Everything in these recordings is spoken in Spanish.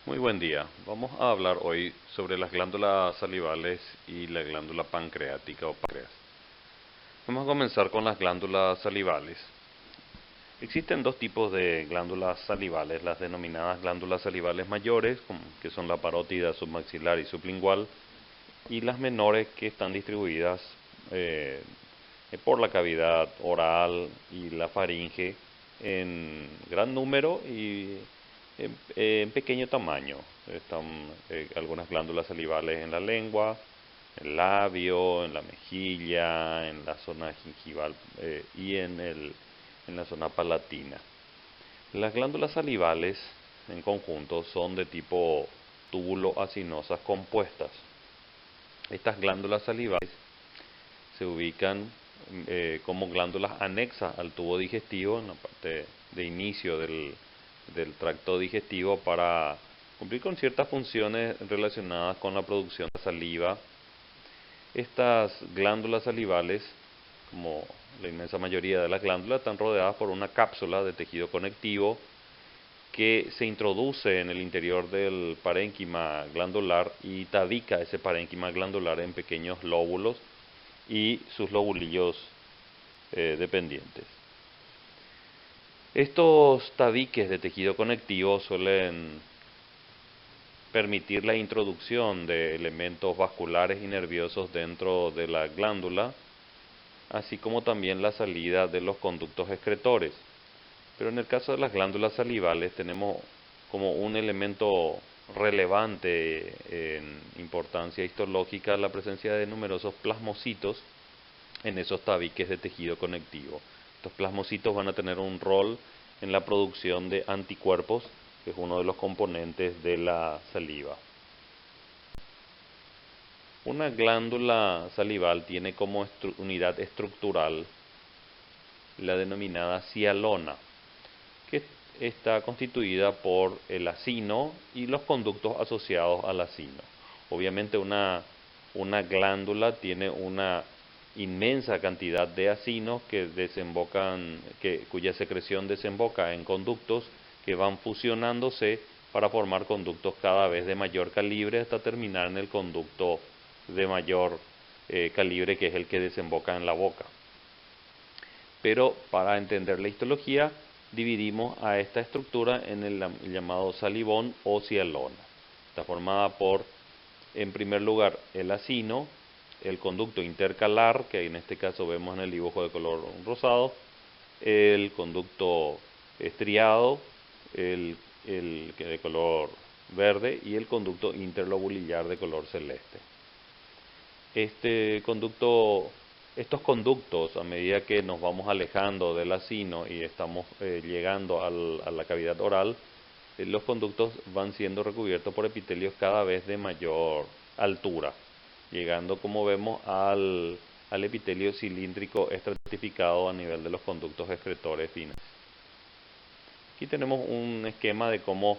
Muy buen día. Vamos a hablar hoy sobre las glándulas salivales y la glándula pancreática o páncreas. Vamos a comenzar con las glándulas salivales. Existen dos tipos de glándulas salivales, las denominadas glándulas salivales mayores, que son la parótida, submaxilar y sublingual, y las menores que están distribuidas eh, por la cavidad oral y la faringe en gran número y en pequeño tamaño. Están algunas glándulas salivales en la lengua, en el labio, en la mejilla, en la zona gingival y en la zona palatina. Las glándulas salivales en conjunto son de tipo túbulo-acinosas compuestas. Estas glándulas salivales se ubican como glándulas anexas al tubo digestivo en la parte de inicio del tracto digestivo para cumplir con ciertas funciones relacionadas con la producción de saliva. Estas glándulas salivales, como la inmensa mayoría de las glándulas, están rodeadas por una cápsula de tejido conectivo que se introduce en el interior del parénquima glandular y tabica ese parénquima glandular en pequeños lóbulos y sus lobulillos dependientes. Estos tabiques de tejido conectivo suelen permitir la introducción de elementos vasculares y nerviosos dentro de la glándula, así como también la salida de los conductos excretores. Pero en el caso de las glándulas salivales tenemos como un elemento relevante en importancia histológica la presencia de numerosos plasmocitos en esos tabiques de tejido conectivo. Estos plasmocitos van a tener un rol en la producción de anticuerpos, que es uno de los componentes de la saliva. Una glándula salival tiene como unidad estructural la denominada cialona, que está constituida por el acino y los conductos asociados al acino. Obviamente una glándula tiene una inmensa cantidad de acinos que desembocan, cuya secreción desemboca en conductos que van fusionándose para formar conductos cada vez de mayor calibre hasta terminar en el conducto de mayor calibre, que es el que desemboca en la boca. Pero para entender la histología dividimos a esta estructura en el llamado salivón o cialona. Está formada por, en primer lugar, el acino, el conducto intercalar, que en este caso vemos en el dibujo de color rosado, el conducto estriado, el de color verde, y el conducto interlobulillar de color celeste. Estos conductos, a medida que nos vamos alejando del acino y estamos llegando a la cavidad oral, los conductos van siendo recubiertos por epitelios cada vez de mayor altura, llegando, como vemos, al epitelio cilíndrico estratificado a nivel de los conductos excretores finos. Aquí tenemos un esquema de cómo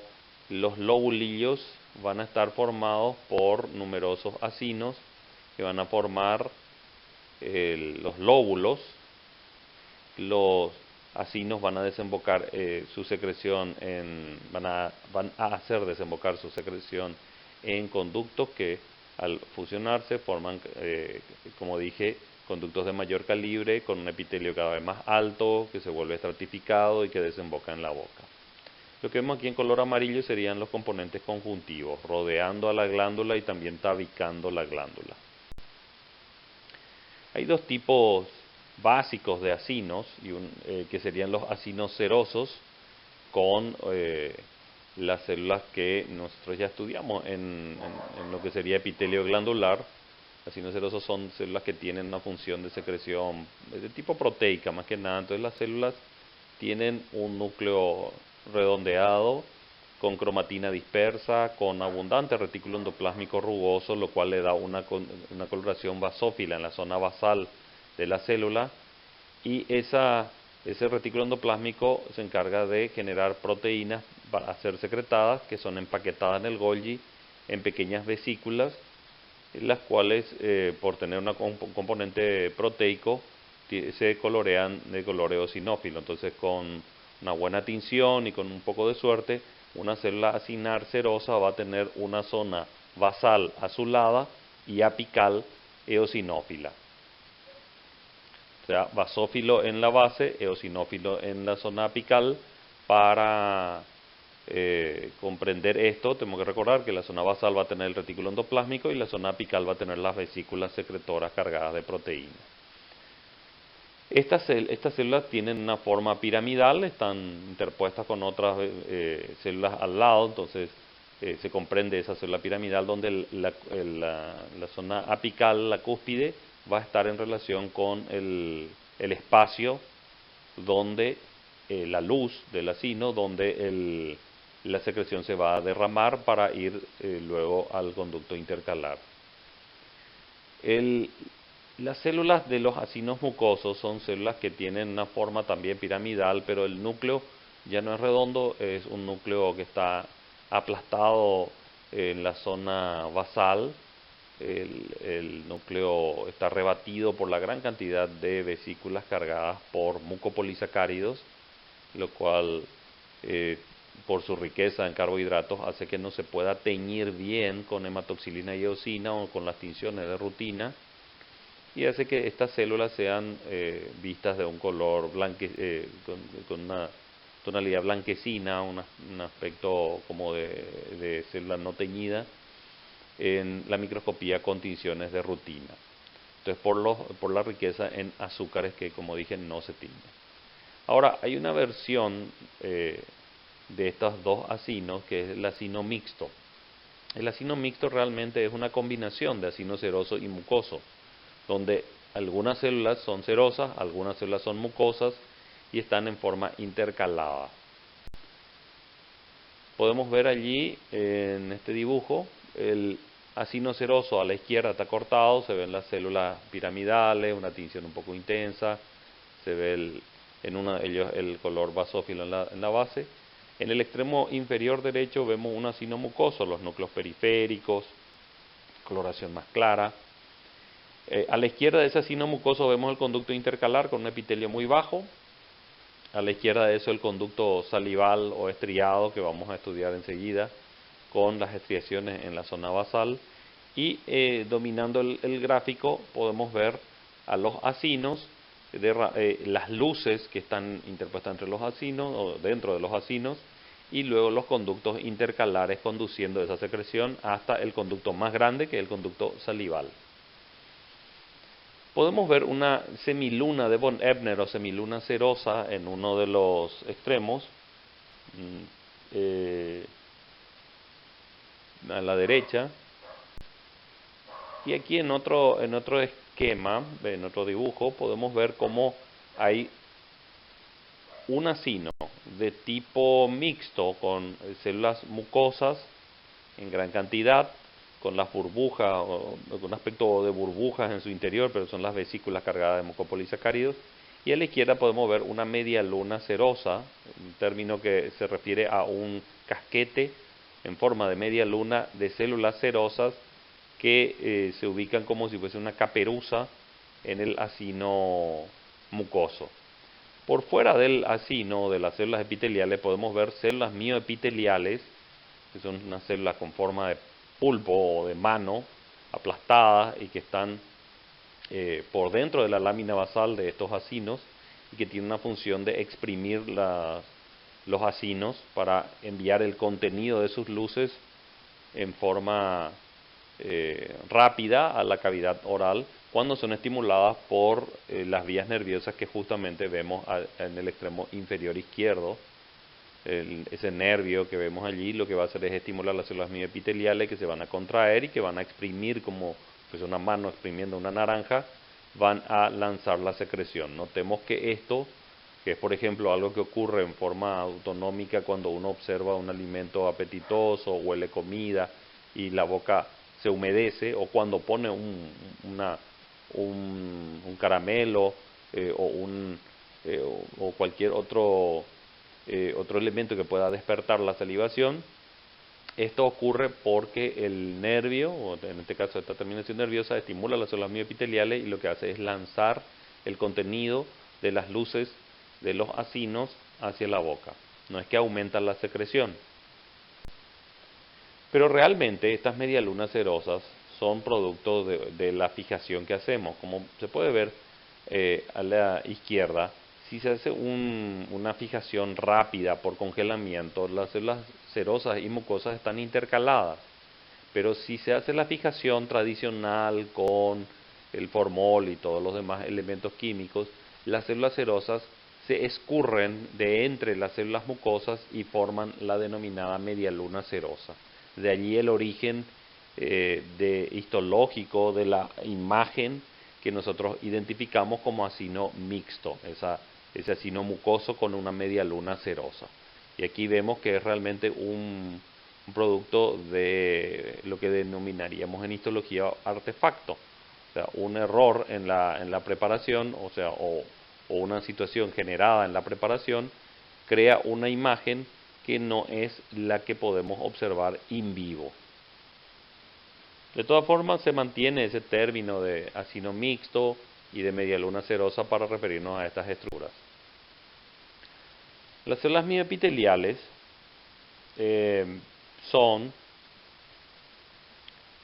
los lobulillos van a estar formados por numerosos acinos que van a formar los lóbulos. Los acinos van a desembocar su secreción van a hacer desembocar su secreción en conductos que al fusionarse forman, como dije, conductos de mayor calibre con un epitelio cada vez más alto que se vuelve estratificado y que desemboca en la boca. Lo que vemos aquí en color amarillo serían los componentes conjuntivos, rodeando a la glándula y también tabicando la glándula. Hay dos tipos básicos de acinos, que serían los acinos serosos, con las células que nosotros ya estudiamos en lo que sería epitelio glandular. Acinos serosos son células que tienen una función de secreción de tipo proteica, más que nada. Entonces las células tienen un núcleo redondeado, con cromatina dispersa, con abundante retículo endoplásmico rugoso, lo cual le da una coloración basófila en la zona basal de la célula, y ese retículo endoplásmico se encarga de generar proteínas para ser secretadas, que son empaquetadas en el Golgi en pequeñas vesículas, las cuales, por tener un componente proteico, se colorean de color eosinófilo. Entonces, con una buena tinción y con un poco de suerte, una célula acinar serosa va a tener una zona basal azulada y apical eosinófila. O sea, basófilo en la base, eosinófilo en la zona apical. Para comprender esto, tenemos que recordar que la zona basal va a tener el retículo endoplásmico y la zona apical va a tener las vesículas secretoras cargadas de proteínas. Estas células tienen una forma piramidal, están interpuestas con otras células al lado, entonces se comprende esa célula piramidal donde la zona apical, la cúspide, va a estar en relación con el espacio donde la luz del acino, donde la secreción se va a derramar para ir luego al conducto intercalar. Las células de los acinos mucosos son células que tienen una forma también piramidal, pero el núcleo ya no es redondo, es un núcleo que está aplastado en la zona basal. El núcleo está rebatido por la gran cantidad de vesículas cargadas por mucopolisacáridos, lo cual por su riqueza en carbohidratos hace que no se pueda teñir bien con hematoxilina y eosina o con las tinciones de rutina, y hace que estas células sean vistas de un color con una tonalidad blanquecina, un aspecto como de célula no teñida en la microscopía con tinciones de rutina. Entonces, por la riqueza en azúcares que, como dije, no se tiñen. Ahora, hay una versión de estos dos acinos que es el acino mixto. El acino mixto realmente es una combinación de acino seroso y mucoso, donde algunas células son serosas, algunas células son mucosas y están en forma intercalada. Podemos ver allí en este dibujo el acino seroso a la izquierda está cortado, se ven las células piramidales, una tinción un poco intensa, se ve el color basófilo en la base. En el extremo inferior derecho vemos un acino mucoso, los núcleos periféricos, coloración más clara. A la izquierda de ese acino mucoso vemos el conducto intercalar con un epitelio muy bajo. A la izquierda de eso el conducto salival o estriado que vamos a estudiar enseguida, con las estriaciones en la zona basal. Y dominando el gráfico podemos ver a los acinos, las luces que están interpuestas entre los acinos o dentro de los acinos, y luego los conductos intercalares conduciendo esa secreción hasta el conducto más grande, que es el conducto salival. Podemos ver una semiluna de von Ebner o semiluna serosa en uno de los extremos, a la derecha. Y aquí en otro esquema, en otro dibujo, podemos ver cómo hay un acino de tipo mixto con células mucosas en gran cantidad, con las burbujas, o con un aspecto de burbujas en su interior, pero son las vesículas cargadas de mucopolisacáridos. Y a la izquierda podemos ver una media luna serosa, un término que se refiere a un casquete en forma de media luna de células serosas que se ubican como si fuese una caperuza en el acino mucoso. Por fuera del acino, de las células epiteliales, podemos ver células mioepiteliales, que son unas células con forma de pulpo o de mano, aplastadas y que están por dentro de la lámina basal de estos acinos y que tienen una función de exprimir los acinos para enviar el contenido de sus luces en forma rápida a la cavidad oral cuando son estimuladas por las vías nerviosas que justamente vemos en el extremo inferior izquierdo. Ese nervio que vemos allí lo que va a hacer es estimular las células mioepiteliales que se van a contraer y que van a exprimir como pues una mano exprimiendo una naranja, van a lanzar la secreción. Notemos que esto, que es por ejemplo algo que ocurre en forma autonómica cuando uno observa un alimento apetitoso, huele comida y la boca se humedece, o cuando pone un caramelo o cualquier otro elemento que pueda despertar la salivación. Esto ocurre porque el nervio, o en este caso esta terminación nerviosa, estimula las células mioepiteliales y lo que hace es lanzar el contenido de las luces de los acinos hacia la boca. No es que aumenta la secreción. Pero realmente estas medialunas cerosas son producto de la fijación que hacemos. Como se puede ver a la izquierda, si se hace una fijación rápida por congelamiento, las células cerosas y mucosas están intercaladas. Pero si se hace la fijación tradicional con el formol y todos los demás elementos químicos, las células cerosas se escurren de entre las células mucosas y forman la denominada medialuna cerosa. De allí el origen histológico de la imagen que nosotros identificamos como acino mixto, ese acino mucoso con una medialuna cerosa. Y aquí vemos que es realmente un producto de lo que denominaríamos en histología artefacto, o sea, un error en la preparación, o una situación generada en la preparación, crea una imagen que no es la que podemos observar in vivo. De todas formas, se mantiene ese término de acino mixto y de medialuna cerosa para referirnos a estas estructuras. Las células mioepiteliales son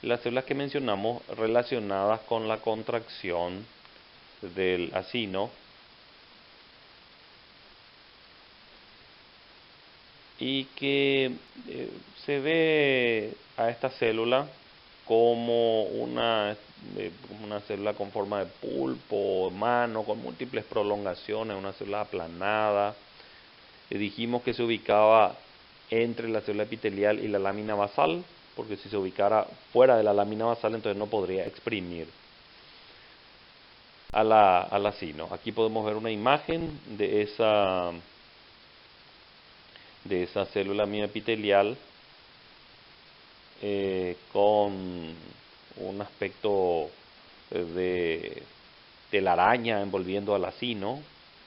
las células que mencionamos relacionadas con la contracción del acino y que se ve a esta célula como una célula con forma de pulpo, mano, con múltiples prolongaciones, una célula aplanada. Dijimos que se ubicaba entre la célula epitelial y la lámina basal, porque si se ubicara fuera de la lámina basal, entonces no podría exprimir al acino. Aquí podemos ver una imagen de esa célula mioepitelial con un aspecto de telaraña envolviendo al acino.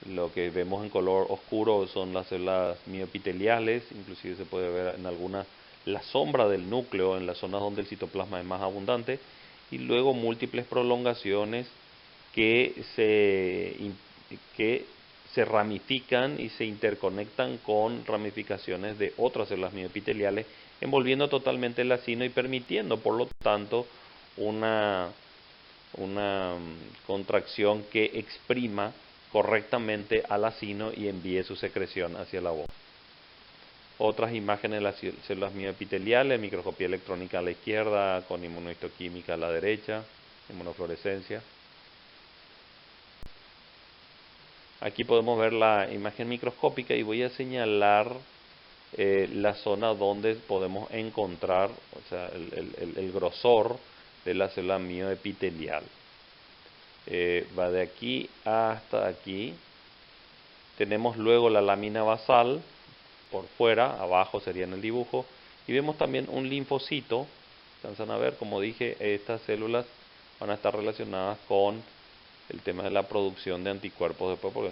Lo que vemos en color oscuro son las células mioepiteliales, inclusive se puede ver en algunas la sombra del núcleo en las zonas donde el citoplasma es más abundante, y luego múltiples prolongaciones que se ramifican y se interconectan con ramificaciones de otras células mioepiteliales, envolviendo totalmente el acino y permitiendo, por lo tanto, una contracción que exprima correctamente al acino y envíe su secreción hacia la boca. Otras imágenes de las células mioepiteliales, microscopía electrónica a la izquierda, con inmunohistoquímica a la derecha, inmunofluorescencia. Aquí podemos ver la imagen microscópica y voy a señalar la zona donde podemos encontrar, o sea, el grosor de la célula mioepitelial. Va de aquí hasta aquí. Tenemos luego la lámina basal por fuera, abajo sería en el dibujo, y vemos también un linfocito. Alcanzan a ver, como dije, estas células van a estar relacionadas con el tema de la producción de anticuerpos después, porque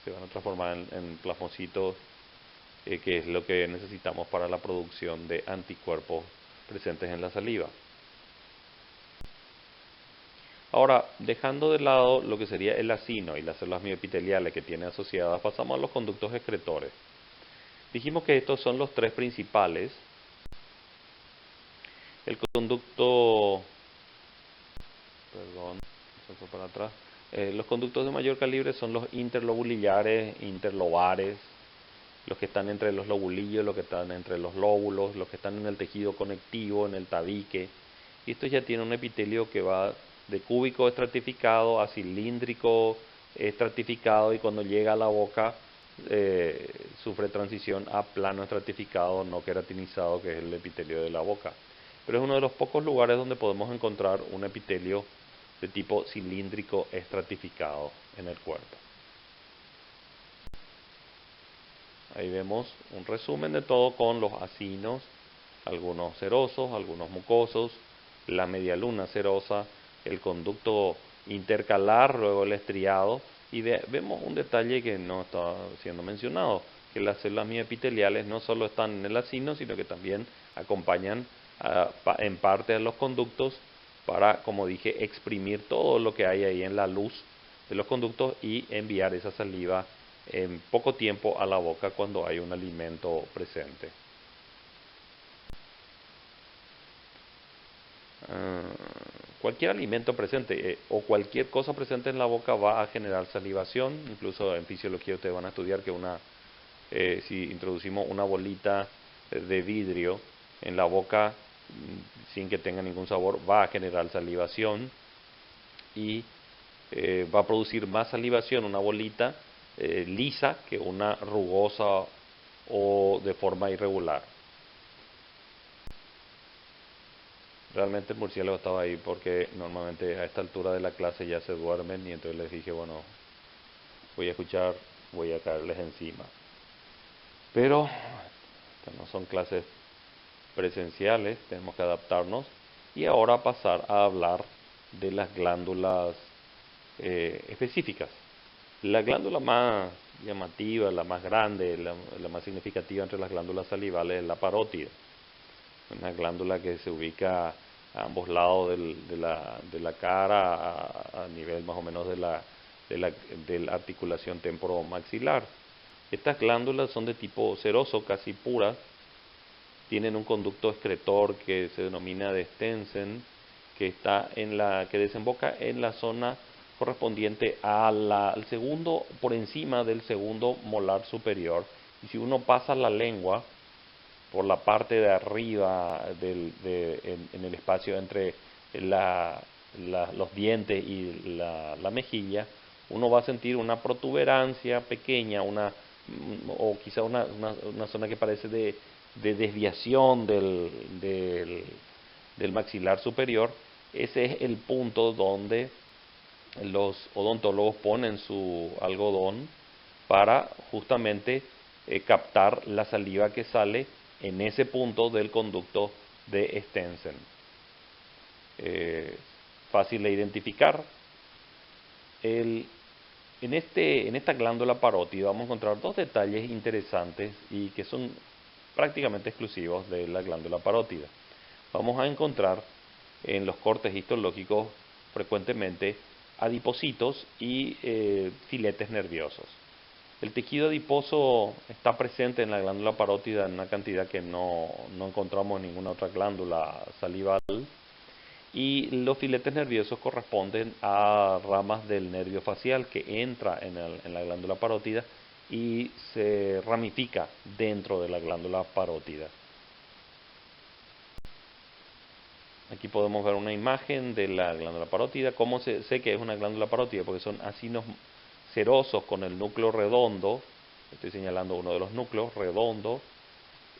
se van a transformar en plasmocitos, que es lo que necesitamos para la producción de anticuerpos presentes en la saliva. Ahora, dejando de lado lo que sería el acino y las células mioepiteliales que tiene asociadas, pasamos a los conductos excretores. Dijimos que estos son los tres principales. El conducto, perdón, se fue para atrás. Los conductos de mayor calibre son los interlobulillares, interlobares, los que están entre los lobulillos, los que están entre los lóbulos, los que están en el tejido conectivo, en el tabique. Y esto ya tiene un epitelio que va de cúbico estratificado a cilíndrico estratificado, y cuando llega a la boca sufre transición a plano estratificado no queratinizado, que es el epitelio de la boca. Pero es uno de los pocos lugares donde podemos encontrar un epitelio de tipo cilíndrico estratificado en el cuerpo. Ahí vemos un resumen de todo con los acinos, algunos serosos, algunos mucosos, la medialuna serosa, el conducto intercalar, luego el estriado, y vemos un detalle que no está siendo mencionado, que las células mioepiteliales no solo están en el acino, sino que también acompañan en parte a los conductos para, como dije, exprimir todo lo que hay ahí en la luz de los conductos y enviar esa saliva en poco tiempo a la boca cuando hay un alimento presente. cualquier alimento presente o cualquier cosa presente en la boca va a generar salivación. Incluso en fisiología ustedes van a estudiar que si introducimos una bolita de vidrio en la boca sin que tenga ningún sabor, va a generar salivación y va a producir más salivación una bolita lisa que una rugosa o de forma irregular. Realmente el murciélago estaba ahí porque normalmente a esta altura de la clase ya se duermen y entonces les dije, bueno, voy a escuchar, voy a caerles encima. Pero no son clases presenciales, tenemos que adaptarnos y ahora pasar a hablar de las glándulas específicas. La glándula más llamativa, la más grande, la más significativa entre las glándulas salivales es la parótida, una glándula que se ubica a ambos lados de la cara a nivel más o menos de la articulación temporomaxilar. Estas glándulas son de tipo seroso, casi puras, tienen un conducto excretor que se denomina de Stensen, que desemboca en la zona correspondiente al segundo, por encima del segundo molar superior. Y si uno pasa la lengua por la parte de arriba en el espacio entre los dientes y la mejilla, uno va a sentir una protuberancia pequeña, o quizá una zona que parece de desviación del maxilar superior. Ese es el punto donde los odontólogos ponen su algodón para justamente captar la saliva que sale en ese punto del conducto de Stensen. Fácil de identificar. En esta glándula parótida vamos a encontrar dos detalles interesantes y que son prácticamente exclusivos de la glándula parótida. Vamos a encontrar en los cortes histológicos frecuentemente adipocitos y filetes nerviosos. El tejido adiposo está presente en la glándula parótida en una cantidad que no encontramos en ninguna otra glándula salival, y los filetes nerviosos corresponden a ramas del nervio facial que entra en la glándula parótida y se ramifica dentro de la glándula parótida. Aquí podemos ver una imagen de la glándula parótida. ¿Cómo sé que es una glándula parótida? Porque son acinos serosos con el núcleo redondo. Estoy señalando uno de los núcleos redondos.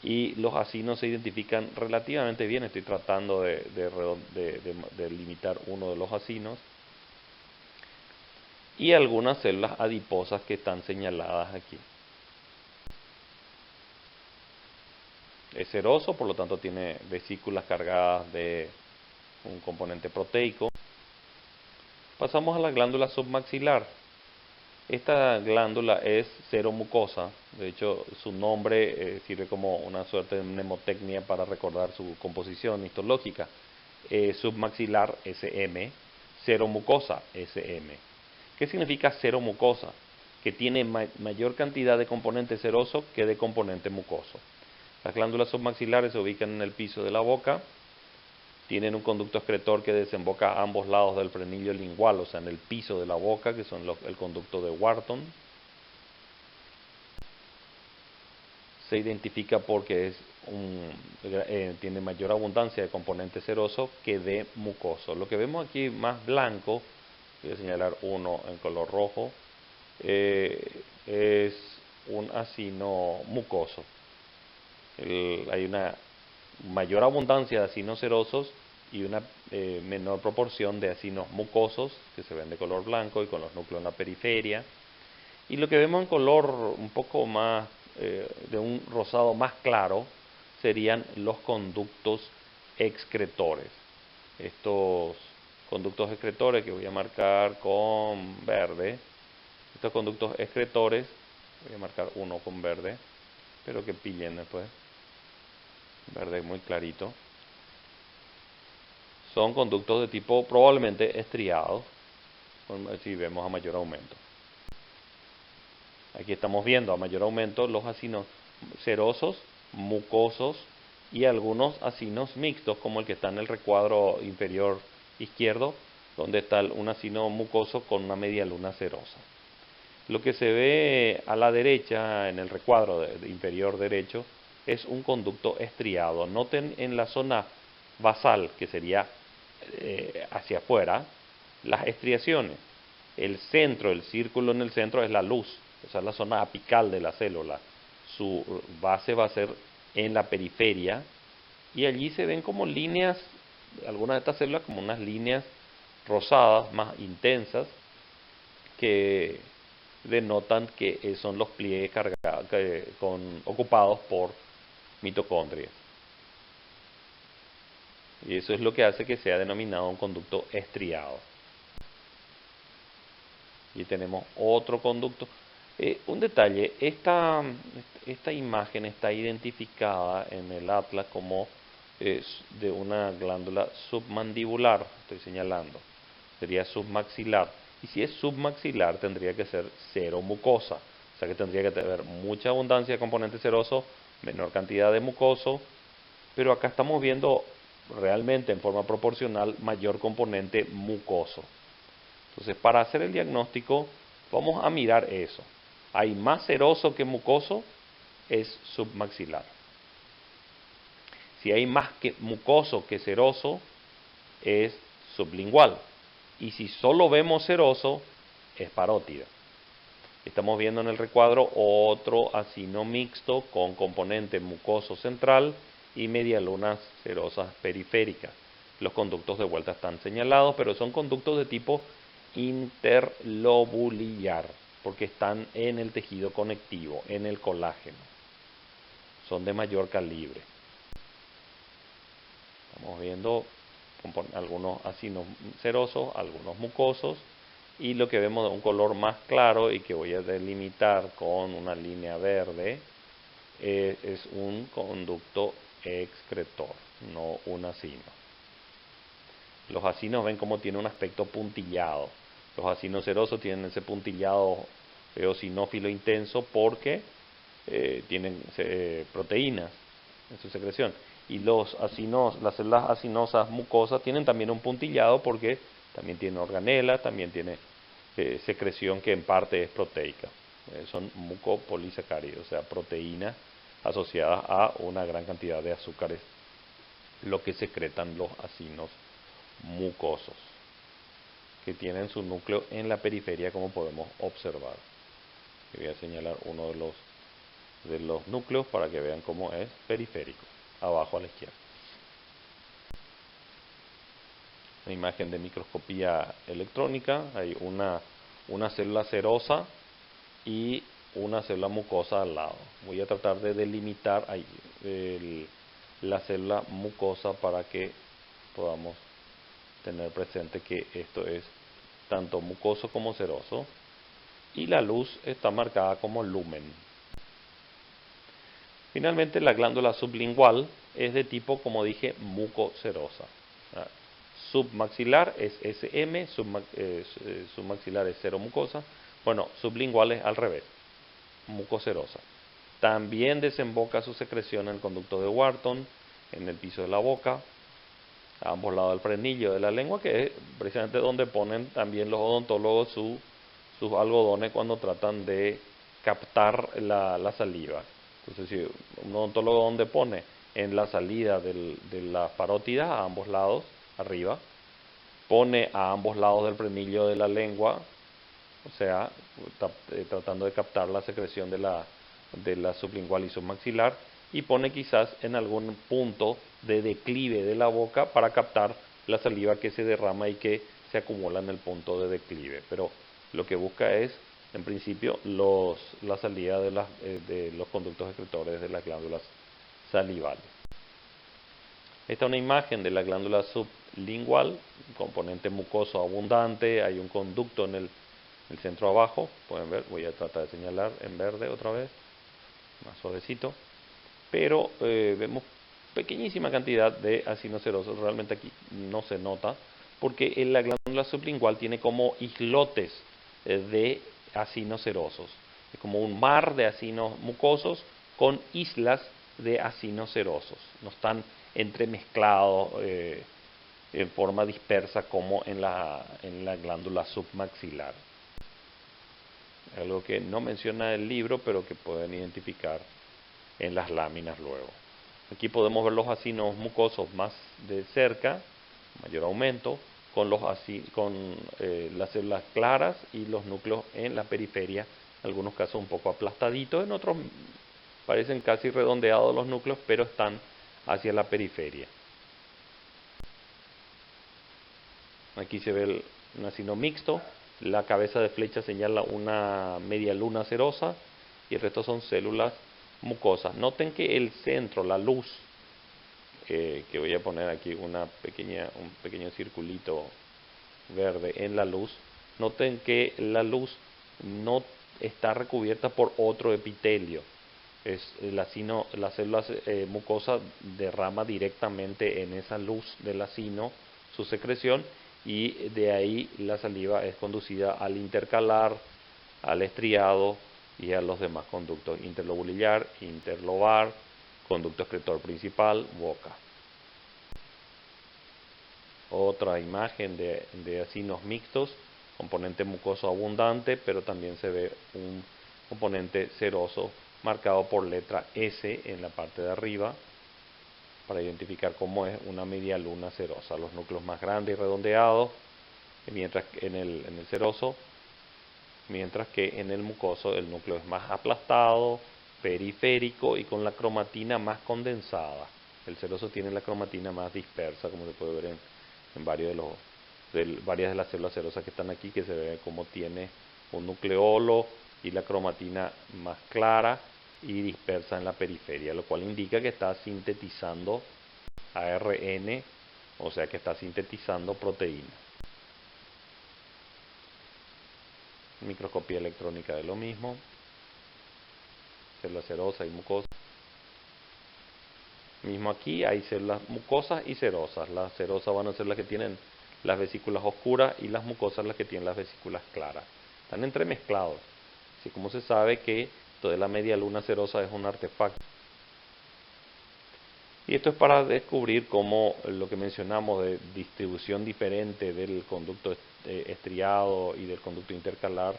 Y los acinos se identifican relativamente bien. Estoy tratando de limitar uno de los acinos. Y algunas células adiposas que están señaladas aquí. Es seroso, por lo tanto tiene vesículas cargadas de un componente proteico. Pasamos a la glándula submaxilar. Esta glándula es seromucosa, de hecho su nombre sirve como una suerte de mnemotecnia para recordar su composición histológica. Submaxilar SM, seromucosa SM. ¿Qué significa seromucosa? Que tiene mayor cantidad de componente seroso que de componente mucoso. Las glándulas submaxilares se ubican en el piso de la boca, tienen un conducto excretor que desemboca a ambos lados del frenillo lingual, o sea, en el piso de la boca, que son el conducto de Wharton. Se identifica porque tiene mayor abundancia de componente seroso que de mucoso. Lo que vemos aquí más blanco, voy a señalar uno en color rojo, es un acino mucoso. Hay una mayor abundancia de acinos serosos y una menor proporción de acinos mucosos, que se ven de color blanco y con los núcleos en la periferia. Y lo que vemos en color un poco más, de un rosado más claro, serían los conductos excretores. Estos conductos excretores que voy a marcar con verde, estos conductos excretores, voy a marcar uno con verde, pero que pillen después. Verde muy clarito, son conductos de tipo probablemente estriados, si vemos a mayor aumento. Aquí estamos viendo a mayor aumento los acinos serosos, mucosos y algunos acinos mixtos, como el que está en el recuadro inferior izquierdo, donde está un acino mucoso con una media luna serosa. Lo que se ve a la derecha, en el recuadro inferior derecho, es un conducto estriado. Noten en la zona basal, que sería hacia afuera, las estriaciones. El centro, el círculo en el centro es la luz, o sea, la zona apical de la célula. Su base va a ser en la periferia y allí se ven como líneas, algunas de estas células como unas líneas rosadas más intensas que denotan que son los pliegues cargados, ocupados por mitocondrias. Y eso es lo que hace que sea denominado un conducto estriado. Y tenemos otro conducto. Un detalle, esta imagen está identificada en el atlas como de una glándula submandibular, estoy señalando. Sería submaxilar. Y si es submaxilar tendría que ser seromucosa. O sea que tendría que tener mucha abundancia de componente seroso, menor cantidad de mucoso. Pero acá estamos viendo realmente en forma proporcional mayor componente mucoso. Entonces, para hacer el diagnóstico, vamos a mirar eso. Hay más seroso que mucoso, es submaxilar. Si hay más que mucoso que seroso, es sublingual. Y si solo vemos seroso, es parótida. Estamos viendo en el recuadro otro acino mixto con componente mucoso central y medialunas serosas periféricas. Los conductos de vuelta están señalados, pero son conductos de tipo interlobulillar, porque están en el tejido conectivo, en el colágeno. Son de mayor calibre. Estamos viendo algunos acinos serosos, algunos mucosos, y lo que vemos de un color más claro y que voy a delimitar con una línea verde es un conducto excretor, no un acino. Los acinos ven cómo tiene un aspecto puntillado. Los acinos serosos tienen ese puntillado eosinófilo intenso porque tienen proteínas en su secreción. Y las células acinosas mucosas tienen también un puntillado porque también tienen organela, también tiene secreción que en parte es proteica. Son mucopolisacáridos, o sea, proteínas asociadas a una gran cantidad de azúcares, lo que secretan los acinos mucosos, que tienen su núcleo en la periferia, como podemos observar. Voy a señalar uno de los núcleos para que vean cómo es periférico, abajo a la izquierda. Una imagen de microscopía electrónica, hay una célula serosa y una célula mucosa al lado. Voy a tratar de delimitar ahí la célula mucosa para que podamos tener presente que esto es tanto mucoso como seroso, y la luz está marcada como lumen. Finalmente, la glándula sublingual es de tipo, como dije, mucoserosa. Submaxilar es SM, submaxilar es seromucosa. Bueno, sublingual es al revés, mucoserosa. También desemboca su secreción en el conducto de Wharton, en el piso de la boca, a ambos lados del frenillo de la lengua, que es precisamente donde ponen también los odontólogos sus algodones cuando tratan de captar la saliva. Entonces, si un odontólogo donde pone en la salida de las parótidas, a ambos lados, arriba, pone a ambos lados del frenillo de la lengua, o sea, tratando de captar la secreción de la sublingual y submaxilar, y pone quizás en algún punto de declive de la boca para captar la saliva que se derrama y que se acumula en el punto de declive. Pero lo que busca es, en principio, la salida de los conductos excretores de las glándulas salivales. Esta es una imagen de la glándula sublingual, componente mucoso abundante, hay un conducto en el centro abajo, pueden ver, voy a tratar de señalar en verde otra vez, más suavecito, pero vemos pequeñísima cantidad de acinos serosos, realmente aquí no se nota, porque la glándula sublingual tiene como islotes de acinos serosos, es como un mar de acinos mucosos con islas de acinos serosos, no están entremezclados en forma dispersa como en la glándula submaxilar. Algo que no menciona el libro, pero que pueden identificar en las láminas luego. Aquí podemos ver los acinos mucosos más de cerca, mayor aumento, con las células claras y los núcleos en la periferia, en algunos casos un poco aplastaditos, en otros parecen casi redondeados los núcleos, pero están hacia la periferia. Aquí se ve un acino mixto, la cabeza de flecha señala una media luna serosa y el resto son células mucosas. Noten que el centro, la luz, que voy a poner aquí un pequeño circulito verde en la luz, noten que la luz no está recubierta por otro epitelio. Las células mucosas derrama directamente en esa luz del acino su secreción, y de ahí la saliva es conducida al intercalar, al estriado y a los demás conductos interlobulillar, interlobar, conducto excretor principal, boca. Otra imagen de acinos mixtos, componente mucoso abundante, pero también se ve un componente seroso marcado por letra S en la parte de arriba, para identificar cómo es una media luna serosa. Los núcleos más grandes y redondeados, mientras que en el seroso, mientras que en el mucoso el núcleo es más aplastado, periférico y con la cromatina más condensada. El seroso tiene la cromatina más dispersa, como se puede ver en varias de las células serosas que están aquí, que se ve como tiene un nucleolo y la cromatina más clara y dispersa en la periferia, lo cual indica que está sintetizando ARN, o sea que está sintetizando proteína. Microscopía electrónica de lo mismo, células serosas y mucosas. Mismo aquí hay células mucosas y serosas. Las serosas van a ser las que tienen las vesículas oscuras y las mucosas las que tienen las vesículas claras. Están entremezclados, así como se sabe que toda la media luna serosa es un artefacto. Y esto es para descubrir cómo lo que mencionamos de distribución diferente del conducto estriado y del conducto intercalar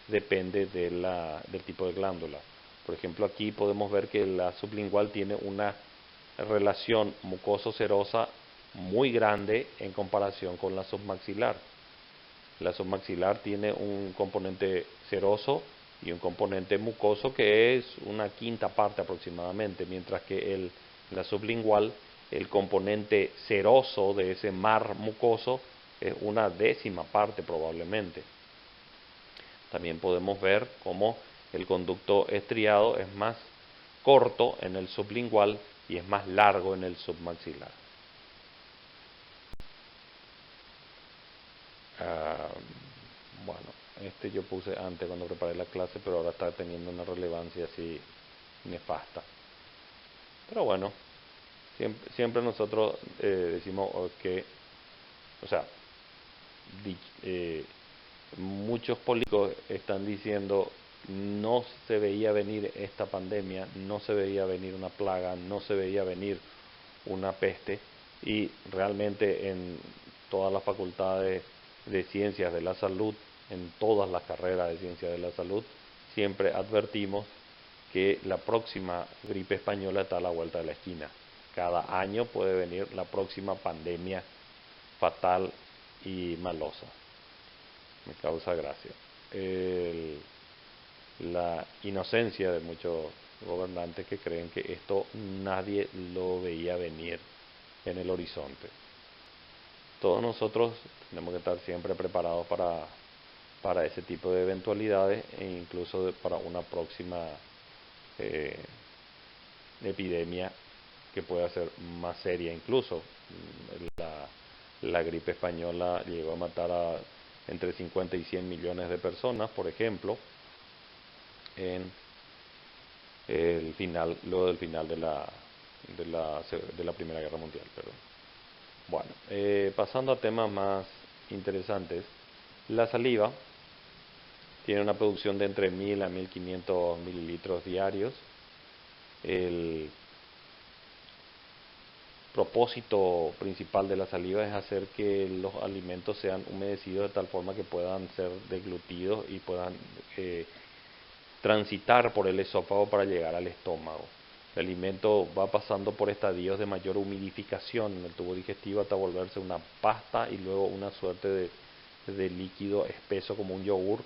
depende del tipo de glándula. Por ejemplo, aquí podemos ver que la sublingual tiene una relación mucoso-serosa muy grande en comparación con la submaxilar. La submaxilar tiene un componente seroso y un componente mucoso que es una quinta parte aproximadamente, mientras que la sublingual, el componente seroso de ese mar mucoso es una décima parte probablemente. También podemos ver cómo el conducto estriado es más corto en el sublingual y es más largo en el submaxilar. Bueno, yo puse antes cuando preparé la clase, pero ahora está teniendo una relevancia así nefasta. Pero bueno, siempre nosotros decimos que, o sea, muchos políticos están diciendo no se veía venir esta pandemia, no se veía venir una plaga, no se veía venir una peste, y realmente en todas las facultades de ciencias de la salud, en todas las carreras de ciencias de la salud, siempre advertimos que la próxima gripe española está a la vuelta de la esquina. Cada año puede venir la próxima pandemia fatal y malosa. Me causa gracia. La inocencia de muchos gobernantes que creen que esto nadie lo veía venir en el horizonte. Todos nosotros tenemos que estar siempre preparados para ese tipo de eventualidades, e incluso para una próxima epidemia que pueda ser más seria. Incluso la gripe española llegó a matar a entre 50 y 100 millones de personas, por ejemplo, luego del final de la Primera Guerra Mundial. Perdón. Bueno, pasando a temas más interesantes, la saliva tiene una producción de entre 1000 a 1500 mililitros diarios. propósito principal de la saliva es hacer que los alimentos sean humedecidos de tal forma que puedan ser deglutidos y puedan transitar por el esófago para llegar al estómago. El alimento va pasando por estadios de mayor humidificación en el tubo digestivo hasta volverse una pasta y luego una suerte de líquido espeso como un yogur,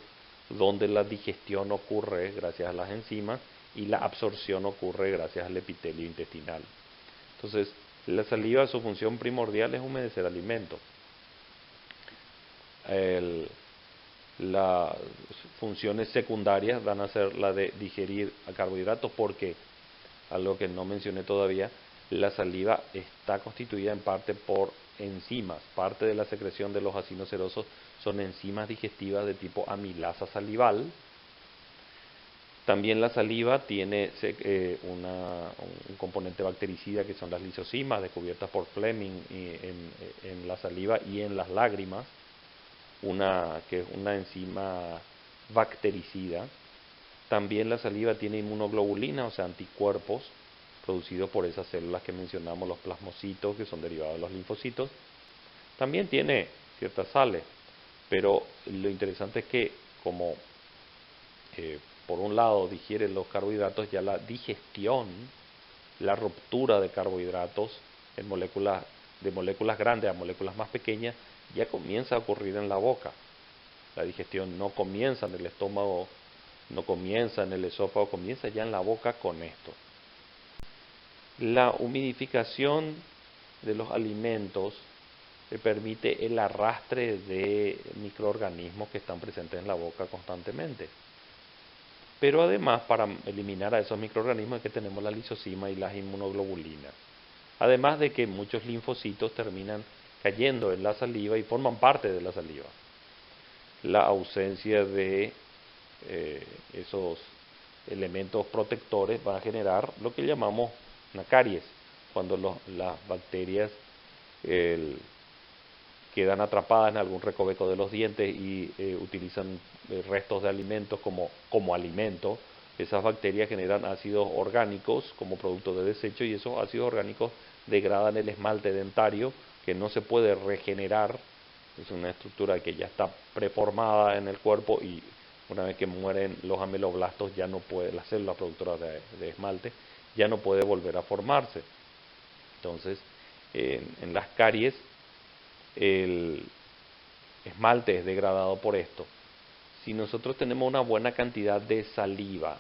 donde la digestión ocurre gracias a las enzimas y la absorción ocurre gracias al epitelio intestinal. Entonces, la saliva, su función primordial es humedecer alimentos. Las funciones secundarias van a ser la de digerir a carbohidratos, porque, algo que no mencioné todavía, la saliva está constituida en parte por enzimas. Parte de la secreción de los ácidos serosos son enzimas digestivas de tipo amilasa salival. También la saliva tiene un componente bactericida que son las lisosimas, descubiertas por Fleming en la saliva y en las lágrimas, que es una enzima bactericida. También la saliva tiene inmunoglobulina, o sea, anticuerpos producidos por esas células que mencionamos, los plasmocitos, que son derivados de los linfocitos. También tiene ciertas sales, pero lo interesante es que como por un lado digiere los carbohidratos, ya la digestión, la ruptura de carbohidratos de moléculas grandes a moléculas más pequeñas, ya comienza a ocurrir en la boca. La digestión no comienza en el estómago, no comienza en el esófago, comienza ya en la boca con esto. La humidificación de los alimentos permite el arrastre de microorganismos que están presentes en la boca constantemente. Pero además, para eliminar a esos microorganismos es que tenemos la lisosima y las inmunoglobulinas. Además de que muchos linfocitos terminan cayendo en la saliva y forman parte de la saliva. La ausencia de esos elementos protectores va a generar lo que llamamos una caries, cuando las bacterias quedan atrapadas en algún recoveco de los dientes y utilizan restos de alimentos como alimento. Esas bacterias generan ácidos orgánicos como producto de desecho, y esos ácidos orgánicos degradan el esmalte dentario, que no se puede regenerar. Es una estructura que ya está preformada en el cuerpo, y una vez que mueren los ameloblastos, ya no puede, la célula productora de esmalte, ya no puede volver a formarse. Entonces, en las caries, el esmalte es degradado por esto. Si nosotros tenemos una buena cantidad de saliva,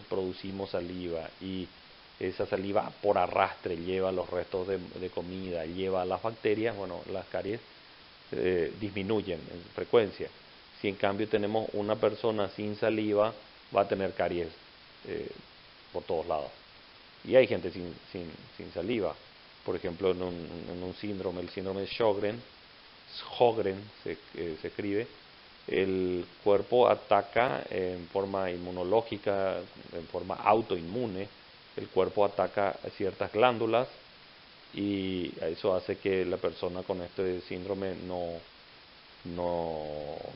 producimos saliva, y esa saliva por arrastre lleva los restos de comida, lleva a las bacterias, bueno, las caries disminuyen en frecuencia. Si en cambio tenemos una persona sin saliva, va a tener caries por todos lados. Y hay gente sin saliva. Por ejemplo, en un síndrome, el síndrome de Sjögren se escribe, el cuerpo ataca en forma inmunológica, en forma autoinmune, el cuerpo ataca ciertas glándulas, y eso hace que la persona con este síndrome no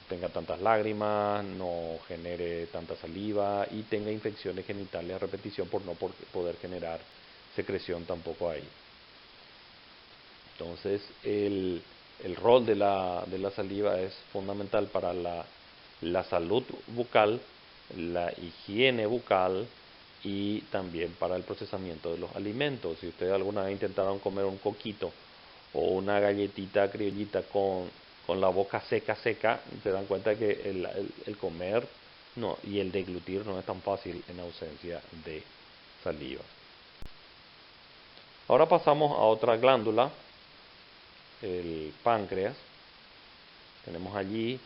tenga tantas lágrimas, no genere tanta saliva y tenga infecciones genitales a repetición por no poder generar secreción tampoco ahí. Entonces, el rol de la saliva es fundamental para la salud bucal, la higiene bucal y también para el procesamiento de los alimentos. Si ustedes alguna vez intentaron comer un coquito o una galletita criollita con la boca seca, se dan cuenta que el comer y el deglutir no es tan fácil en ausencia de saliva. Ahora pasamos a otra glándula, el páncreas. Tenemos allí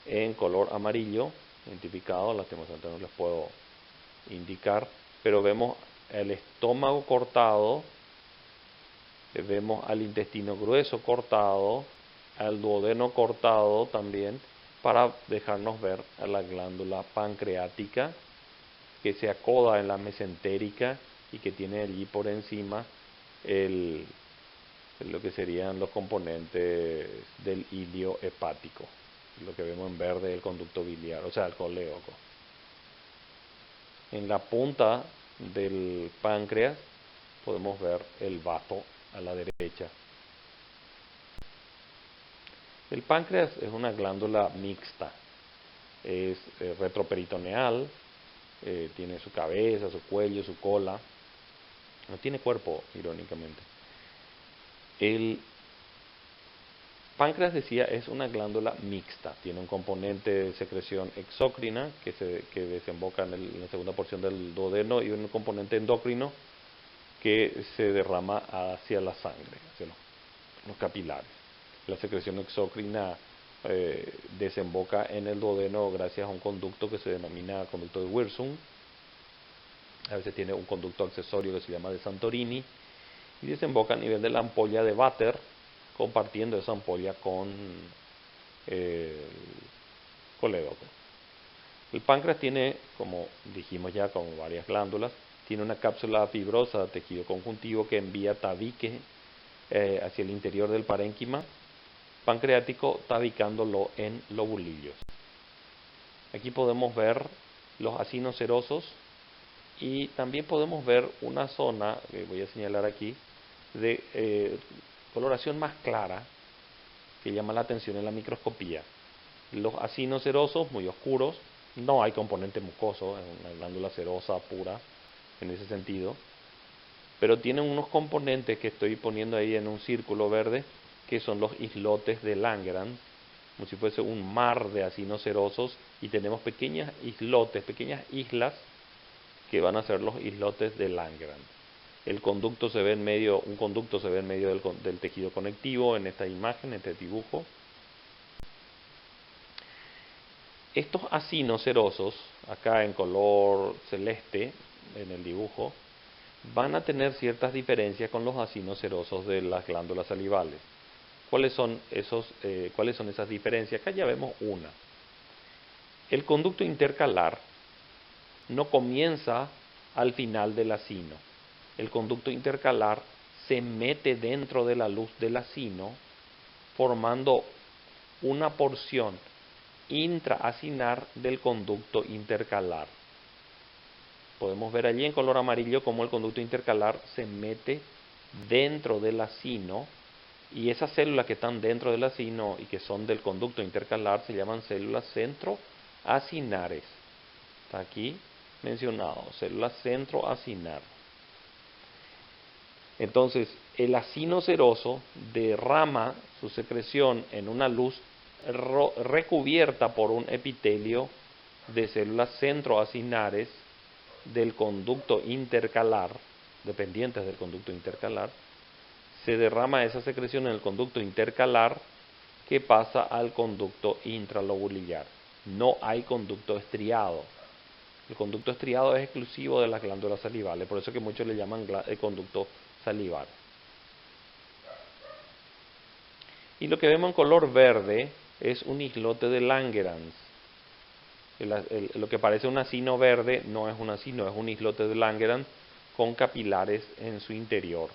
en color amarillo identificado, lastimosamente no les puedo indicar, pero vemos el estómago cortado, vemos al intestino grueso cortado, al duodeno cortado también, para dejarnos ver a la glándula pancreática, que se acoda en la mesentérica y que tiene allí por encima lo que serían los componentes del ilio hepático, lo que vemos en verde, el conducto biliar, o sea, el colédoco. En la punta del páncreas podemos ver el vaso a la derecha. El páncreas es una glándula mixta, es retroperitoneal, tiene su cabeza, su cuello, su cola, no tiene cuerpo, irónicamente. El páncreas, decía, es una glándula mixta, tiene un componente de secreción exócrina que desemboca en la segunda porción del duodeno y un componente endocrino que se derrama hacia la sangre, hacia los capilares. La secreción exócrina desemboca en el duodeno gracias a un conducto que se denomina conducto de Wirsung. A veces tiene un conducto accesorio que se llama de Santorini y desemboca a nivel de la ampolla de Vater, compartiendo esa ampolla con el colédoco. El páncreas tiene, como dijimos ya, como varias glándulas, tiene una cápsula fibrosa de tejido conjuntivo que envía tabique hacia el interior del parénquima pancreático, tabicándolo en lobulillos. Aquí podemos ver los acinos serosos y también podemos ver una zona, que voy a señalar aquí, de coloración más clara que llama la atención en la microscopía. Los acinos serosos muy oscuros, no hay componente mucoso, es una glándula serosa pura en ese sentido, pero tienen unos componentes que estoy poniendo ahí en un círculo verde, que son los islotes de Langerhans, como si fuese un mar de acinos serosos, y tenemos pequeños islotes, pequeñas islas, que van a ser los islotes de Langerhans. El conducto se ve en medio, un conducto se ve en medio del tejido conectivo en esta imagen, en este dibujo. Estos acinos serosos, acá en color celeste, en el dibujo, van a tener ciertas diferencias con los acinos serosos de las glándulas salivales. ¿Cuáles son esas diferencias? Acá ya vemos una. El conducto intercalar no comienza al final del acino. El conducto intercalar se mete dentro de la luz del acino, formando una porción intraacinar del conducto intercalar. Podemos ver allí en color amarillo cómo el conducto intercalar se mete dentro del acino, y esas células que están dentro del acino y que son del conducto intercalar se llaman células centroacinares. Está aquí mencionado, células centroacinar. Entonces, el acino seroso derrama su secreción en una luz recubierta por un epitelio de células centroacinares del conducto intercalar, dependientes del conducto intercalar. Se derrama esa secreción en el conducto intercalar, que pasa al conducto intralobulillar. No hay conducto estriado. El conducto estriado es exclusivo de las glándulas salivales, por eso que muchos le llaman el conducto salival. Y lo que vemos en color verde es un islote de Langerhans. Lo que parece un acino verde no es un acino, es un islote de Langerhans con capilares en su interior,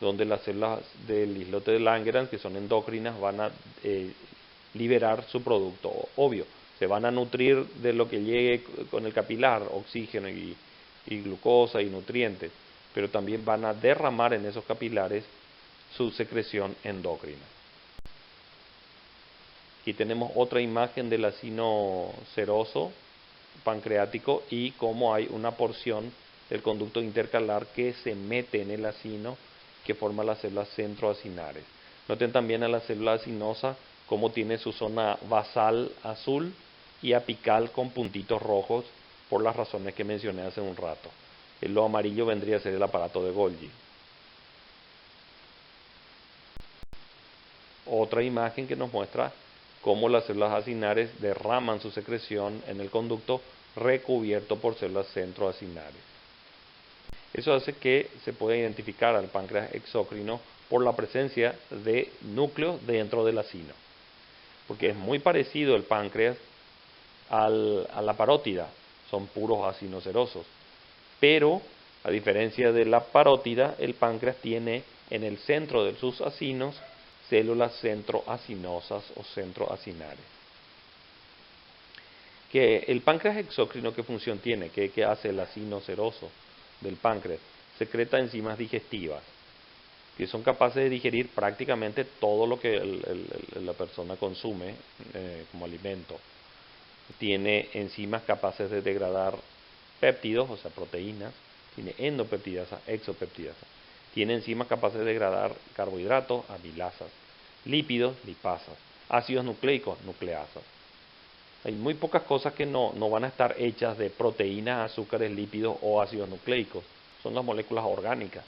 donde las células del islote de Langerhans, que son endócrinas, van a liberar su producto. Obvio, se van a nutrir de lo que llegue con el capilar, oxígeno y glucosa y nutrientes, pero también van a derramar en esos capilares su secreción endocrina. Aquí tenemos otra imagen del acino seroso pancreático y cómo hay una porción del conducto intercalar que se mete en el acino, que forma las células centroacinares. Noten también a la célula acinosa cómo tiene su zona basal azul y apical con puntitos rojos, por las razones que mencioné hace un rato. Lo amarillo vendría a ser el aparato de Golgi. Otra imagen que nos muestra cómo las células acinares derraman su secreción en el conducto recubierto por células centroacinares. Eso hace que se pueda identificar al páncreas exócrino por la presencia de núcleos dentro del acino, porque es muy parecido el páncreas a la parótida, son puros acinos serosos, pero a diferencia de la parótida, el páncreas tiene en el centro de sus acinos células centroacinosas o centroacinares. Que el páncreas exócrino, ¿qué función tiene? ¿Qué hace el acino seroso del páncreas? Secreta enzimas digestivas que son capaces de digerir prácticamente todo lo que la persona consume como alimento. Tiene enzimas capaces de degradar péptidos, o sea, proteínas. Tiene endopeptidasa, exopeptidasa. Tiene enzimas capaces de degradar carbohidratos, amilasas. Lípidos, lipasas. Ácidos nucleicos, nucleasas. Hay muy pocas cosas que no van a estar hechas de proteínas, azúcares, lípidos o ácidos nucleicos. Son las moléculas orgánicas.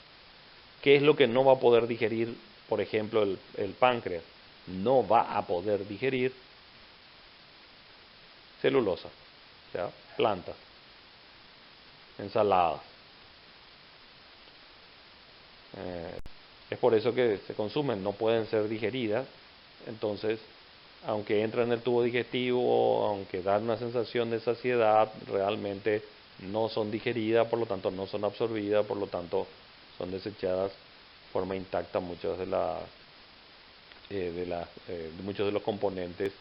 ¿Qué es lo que no va a poder digerir, por ejemplo, el páncreas? No va a poder digerir celulosa, o sea, plantas, ensaladas. Es por eso que se consumen, no pueden ser digeridas. Entonces, aunque entran en el tubo digestivo, aunque dan una sensación de saciedad, realmente no son digeridas, por lo tanto no son absorbidas, por lo tanto son desechadas de forma intacta muchas de muchos de los componentes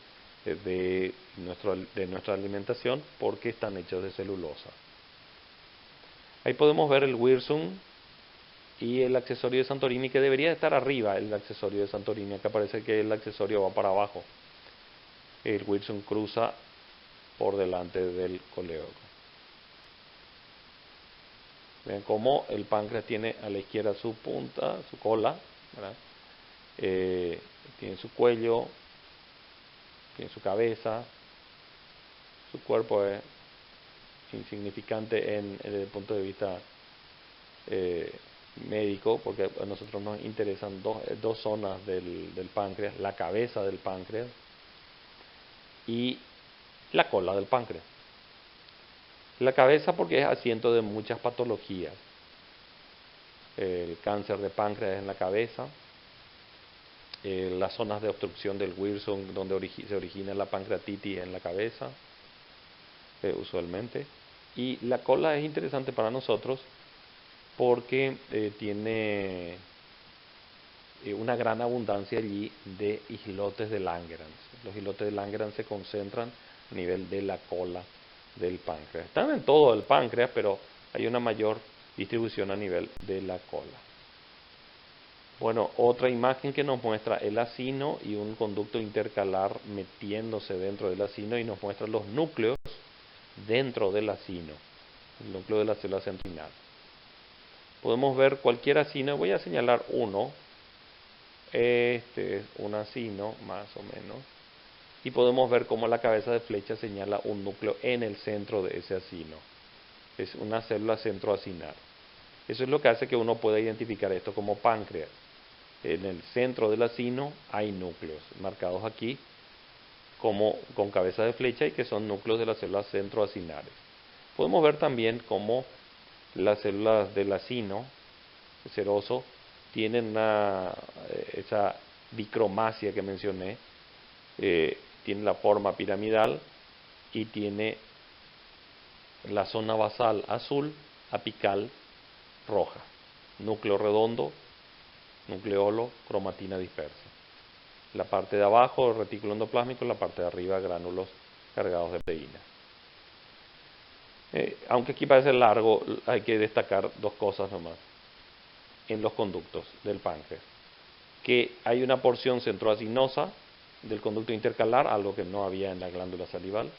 de nuestra alimentación, porque están hechos de celulosa. Ahí podemos ver el Wirsung y el accesorio de Santorini, que debería estar arriba. El accesorio de Santorini, acá parece que el accesorio va para abajo. El Wirsung cruza por delante del colédoco. Vean cómo el páncreas tiene a la izquierda su punta, su cola, ¿verdad? Tiene su cuello, tiene su cabeza. Su cuerpo es insignificante desde el punto de vista médico, porque a nosotros nos interesan dos zonas del páncreas: la cabeza del páncreas y la cola del páncreas. La cabeza porque es asiento de muchas patologías. El cáncer de páncreas en la cabeza, las zonas de obstrucción del Wirsung donde se origina la pancreatitis en la cabeza, usualmente. Y la cola es interesante para nosotros porque tiene una gran abundancia allí de islotes de Langerhans. Los islotes de Langerhans se concentran a nivel de la cola del páncreas. Están en todo el páncreas, pero hay una mayor distribución a nivel de la cola. Bueno, otra imagen que nos muestra el acino y un conducto intercalar metiéndose dentro del acino, y nos muestra los núcleos dentro del acino, el núcleo de la célula centrinal. Podemos ver cualquier acino, voy a señalar uno. Este es un acino, más o menos, y podemos ver cómo la cabeza de flecha señala un núcleo en el centro de ese acino. Es una célula centroacinar. Eso es lo que hace que uno pueda identificar esto como páncreas. En el centro del acino hay núcleos marcados aquí como con cabeza de flecha, y que son núcleos de las células centroacinares. Podemos ver también cómo las células del acino seroso tienen esa dicromasia que mencioné, tiene la forma piramidal y tiene la zona basal azul, apical roja, núcleo redondo, nucleolo, cromatina dispersa. La parte de abajo, retículo endoplásmico, la parte de arriba, gránulos cargados de proteínas. Aunque aquí parece largo, hay que destacar dos cosas nomás en los conductos del páncreas: que hay una porción centroacinosa del conducto intercalar, algo que no había en la glándula salival;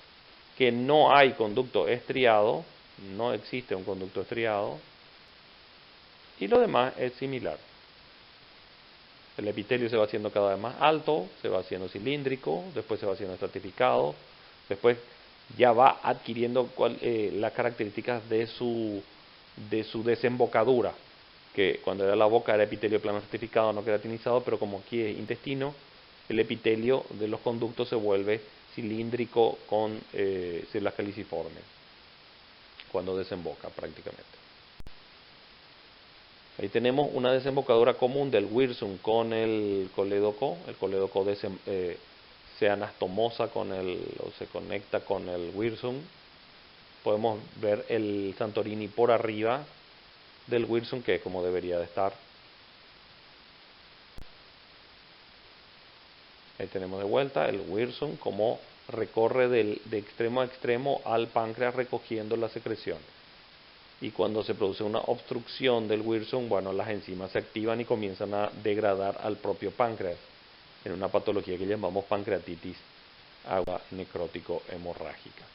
que no hay conducto estriado, no existe un conducto estriado, y lo demás es similar. El epitelio se va haciendo cada vez más alto, se va haciendo cilíndrico, después se va haciendo estratificado, después ya va adquiriendo las características de su desembocadura, que cuando era la boca era epitelio plano estratificado, no queratinizado, pero como aquí es intestino, el epitelio de los conductos se vuelve cilíndrico con células caliciformes cuando desemboca prácticamente. Ahí tenemos una desembocadura común del Wirsung con el colédoco. El colédoco se anastomosa o se conecta con el Wirsung. Podemos ver el Santorini por arriba del Wirsung, que es como debería de estar. Ahí tenemos de vuelta el Wirsung, como recorre de extremo a extremo al páncreas recogiendo la secreción. y cuando se produce una obstrucción del Wilson, bueno, las enzimas se activan y comienzan a degradar al propio páncreas, en una patología que llamamos pancreatitis agua necrótico hemorrágica.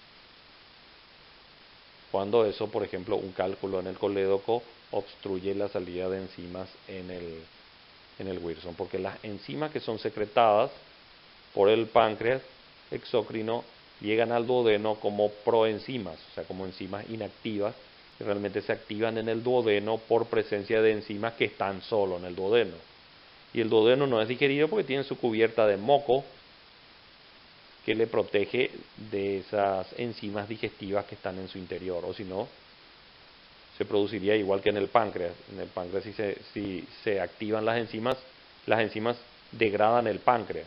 Cuando eso, por ejemplo, un cálculo en el colédoco obstruye la salida de enzimas en el Wilson, porque las enzimas que son secretadas por el páncreas exócrino llegan al duodeno como proenzimas, o sea, como enzimas inactivas, que realmente se activan en el duodeno por presencia de enzimas que están solo en el duodeno. Y el duodeno no es digerido porque tiene su cubierta de moco que le protege de esas enzimas digestivas que están en su interior, o si no, se produciría igual que en el páncreas. En el páncreas si se activan las enzimas degradan el páncreas.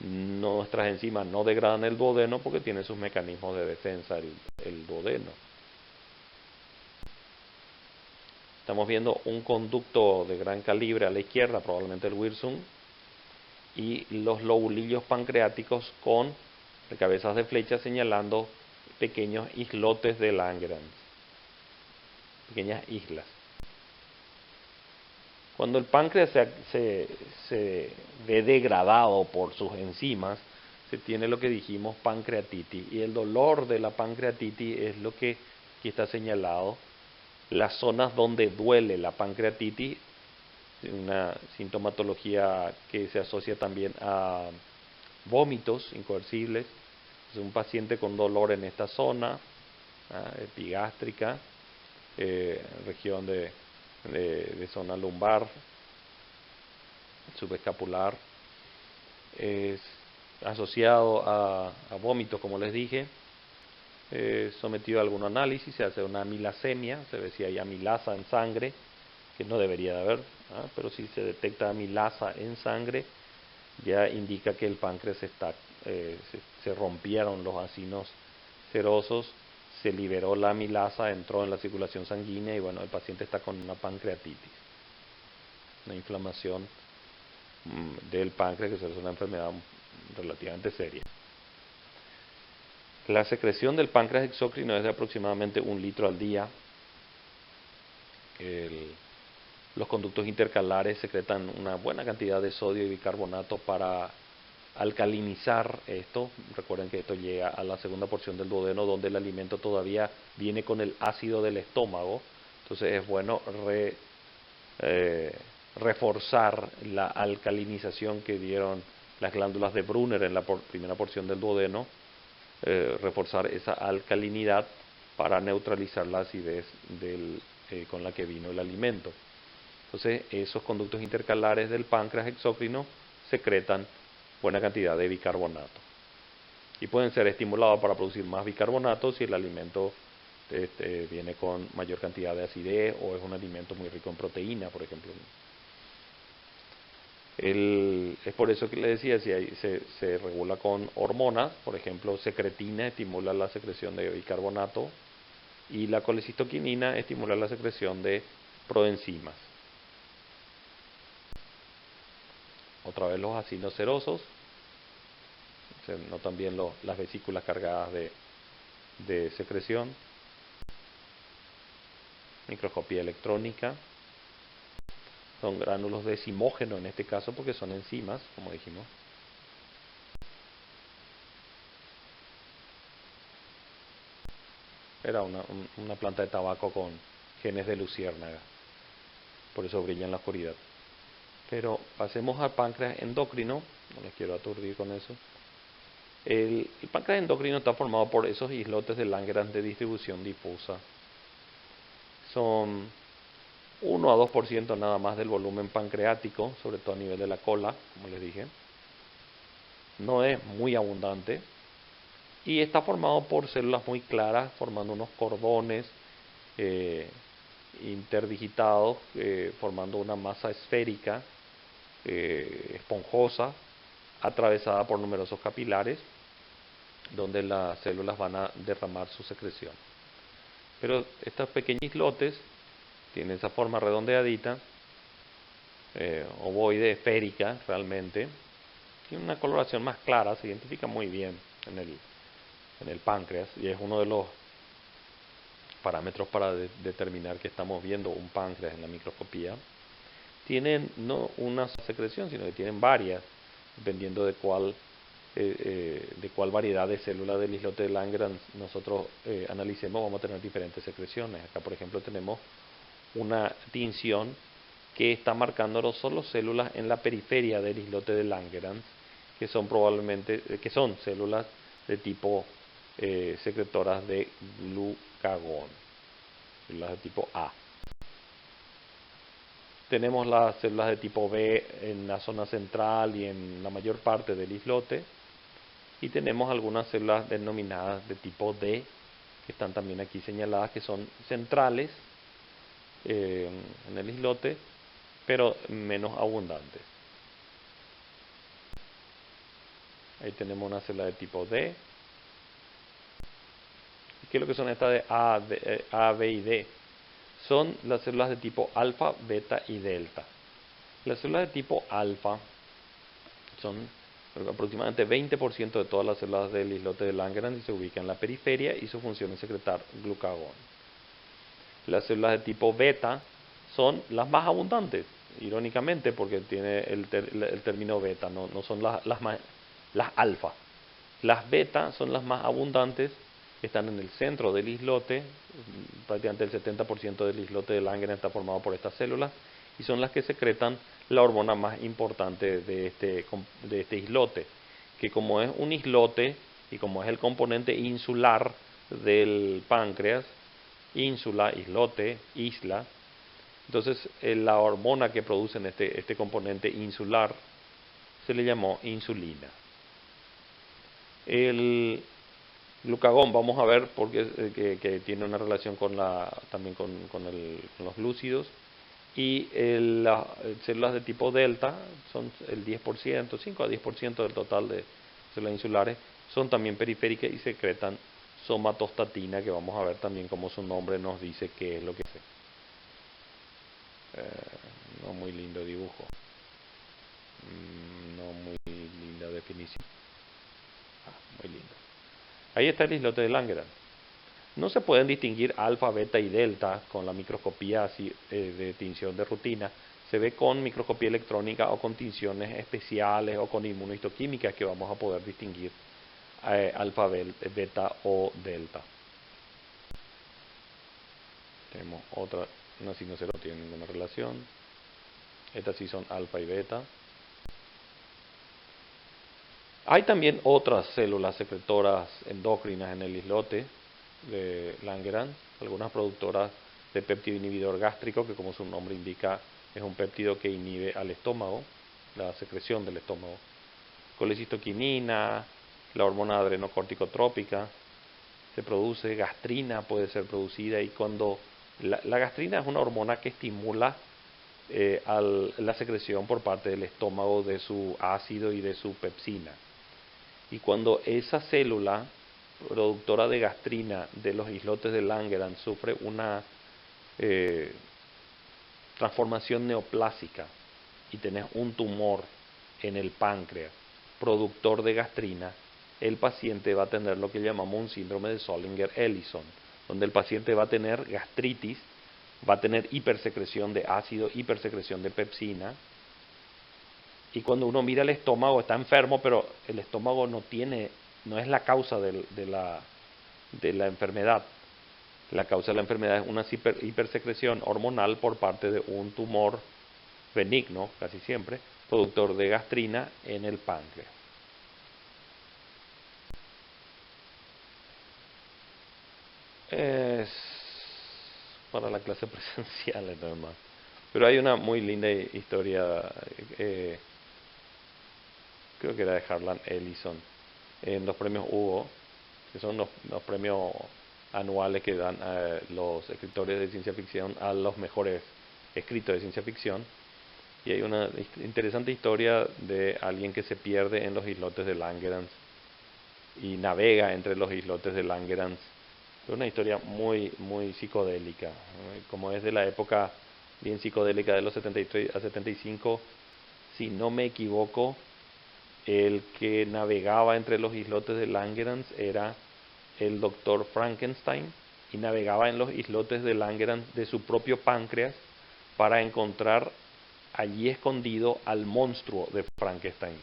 Nuestras enzimas no degradan el duodeno porque tiene sus mecanismos de defensa el duodeno. Estamos viendo un conducto de gran calibre a la izquierda, probablemente el Wirsung, y los lobulillos pancreáticos con cabezas de flecha señalando pequeños islotes de Langerhans, pequeñas islas. Cuando el páncreas se ve degradado por sus enzimas, se tiene lo que dijimos pancreatitis, y el dolor de la pancreatitis es lo que aquí está señalado. Las zonas donde duele la pancreatitis, una sintomatología que se asocia también a vómitos incoercibles. Es un paciente con dolor en esta zona, epigástrica, región de zona lumbar, subescapular, es asociado a vómitos, como les dije, sometido a algún análisis, se hace una amilasemia, se ve si hay amilasa en sangre, que no debería de haber, pero si se detecta amilasa en sangre, ya indica que el páncreas se rompieron los acinos serosos, se liberó la amilasa, entró en la circulación sanguínea y bueno, el paciente está con una pancreatitis, una inflamación del páncreas, que es una enfermedad relativamente seria. La secreción del páncreas exócrino es de aproximadamente 1 litro al día. Los conductos intercalares secretan una buena cantidad de sodio y bicarbonato para alcalinizar esto. Recuerden que esto llega a la segunda porción del duodeno, donde el alimento todavía viene con el ácido del estómago. Entonces es bueno reforzar la alcalinización que dieron las glándulas de Brunner en la primera porción del duodeno, reforzar esa alcalinidad para neutralizar la acidez con la que vino el alimento. Entonces esos conductos intercalares del páncreas exócrino secretan buena cantidad de bicarbonato y pueden ser estimulados para producir más bicarbonato si el alimento viene con mayor cantidad de acidez o es un alimento muy rico en proteína, por ejemplo. Es por eso que le decía, si se regula con hormonas, por ejemplo, secretina estimula la secreción de bicarbonato y la colecistoquinina estimula la secreción de proenzimas. Otra vez los acinos serosos, se notan bien las vesículas cargadas de secreción, microscopía electrónica, son gránulos de decimógeno en este caso porque son enzimas, como dijimos. Era una planta de tabaco con genes de luciérnaga, por eso brilla en la oscuridad. Pero pasemos al páncreas endocrino, no les quiero aturdir con eso. El páncreas endocrino está formado por esos islotes de Langerhans de distribución difusa. Son 1 a 2% nada más del volumen pancreático, sobre todo a nivel de la cola, como les dije. No es muy abundante y está formado por células muy claras, formando unos cordones interdigitados, formando una masa esférica, esponjosa, atravesada por numerosos capilares, donde las células van a derramar su secreción. Pero estos pequeños islotes tienen esa forma redondeadita, ovoide, esférica realmente, tiene una coloración más clara, se identifica muy bien en el páncreas y es uno de los parámetros para determinar que estamos viendo un páncreas en la microscopía, tienen no una sola secreción, sino que tienen varias, dependiendo de cuál variedad de células del islote de Langerhans nosotros analicemos, vamos a tener diferentes secreciones. Acá, por ejemplo, tenemos una tinción que está marcando no solo células en la periferia del islote de Langerhans, que son células de tipo secretoras de glucagón, células de tipo A. Tenemos las células de tipo B en la zona central y en la mayor parte del islote, y tenemos algunas células denominadas de tipo D, que están también aquí señaladas, que son centrales en el islote, pero menos abundantes. Ahí tenemos una célula de tipo D. ¿Qué es lo que son estas de A, B y D? Son las células de tipo alfa, beta y delta. Las células de tipo alfa son aproximadamente 20% de todas las células del islote de Langerhans y se ubican en la periferia, y su función es secretar glucagón. Las células de tipo beta son las más abundantes, irónicamente, porque tiene el término beta, no son las alfa. Las beta son las más abundantes, están en el centro del islote, prácticamente el 70% del islote de Langerhans está formado por estas células, y son las que secretan la hormona más importante de este islote, que como es un islote y como es el componente insular del páncreas, ínsula, islote, isla, entonces la hormona que producen este componente insular se le llamó insulina. El glucagón, vamos a ver porque que tiene una relación también con los glúcidos, y las células de tipo delta son el 10%, 5 a 10% del total de células insulares, son también periféricas y secretan somatostatina, que vamos a ver también como su nombre nos dice qué es lo que hace. No muy lindo dibujo, no muy linda definición. Muy lindo. Ahí está el islote de Langerhans. No se pueden distinguir alfa, beta y delta con la microscopía así, de tinción de rutina. Se ve con microscopía electrónica o con tinciones especiales o con inmunohistoquímica que vamos a poder distinguir alfa, beta o delta. Tenemos otra, no, si no se no tiene ninguna relación. Estas sí son alfa y beta. Hay también otras células secretoras endócrinas en el islote de Langerhans, algunas productoras de péptido inhibidor gástrico, que como su nombre indica es un péptido que inhibe al estómago, la secreción del estómago. Colecistoquinina, la hormona adrenocorticotrópica, se produce, gastrina puede ser producida, y cuando la gastrina es una hormona que estimula la secreción por parte del estómago de su ácido y de su pepsina. Y cuando esa célula productora de gastrina de los islotes de Langerhans sufre una transformación neoplásica y tenés un tumor en el páncreas productor de gastrina, el paciente va a tener lo que llamamos un síndrome de Zollinger-Ellison, donde el paciente va a tener gastritis, va a tener hipersecreción de ácido, hipersecreción de pepsina. Y cuando uno mira el estómago, está enfermo, pero el estómago no es la causa de la enfermedad. La causa de la enfermedad es una hipersecreción hormonal por parte de un tumor benigno, casi siempre, productor de gastrina en el páncreas. Es para la clase presencial, normal. Pero hay una muy linda historia, creo que era de Harlan Ellison, en los premios Hugo, que son los premios anuales que dan los escritores de ciencia ficción a los mejores escritos de ciencia ficción. Y hay una interesante historia de alguien que se pierde en los islotes de Langerhans y navega entre los islotes de Langerhans. Es una historia muy, muy psicodélica, como es de la época bien psicodélica de los 73 a 75, si no me equivoco, el que navegaba entre los islotes de Langerhans era el doctor Frankenstein, y navegaba en los islotes de Langerhans de su propio páncreas para encontrar allí escondido al monstruo de Frankenstein.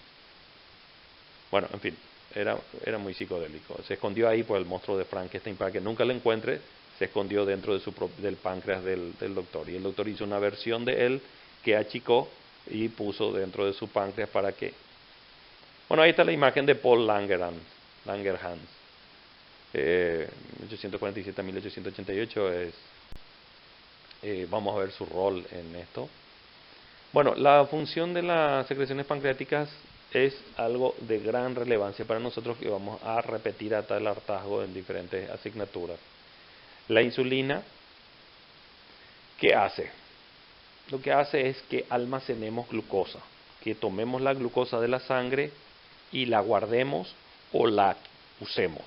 Bueno, en fin, era muy psicodélico. Se escondió ahí por el monstruo de Frankenstein para que nunca lo encuentre. Se escondió dentro de del páncreas del doctor. Y el doctor hizo una versión de él que achicó y puso dentro de su páncreas para que... Bueno, ahí está la imagen de Paul Langerhans. 1847 a 1888 vamos a ver su rol en esto. Bueno, la función de las secreciones pancreáticas es algo de gran relevancia para nosotros que vamos a repetir hasta el hartazgo en diferentes asignaturas. La insulina, ¿qué hace? Lo que hace es que almacenemos glucosa, que tomemos la glucosa de la sangre y la guardemos o la usemos.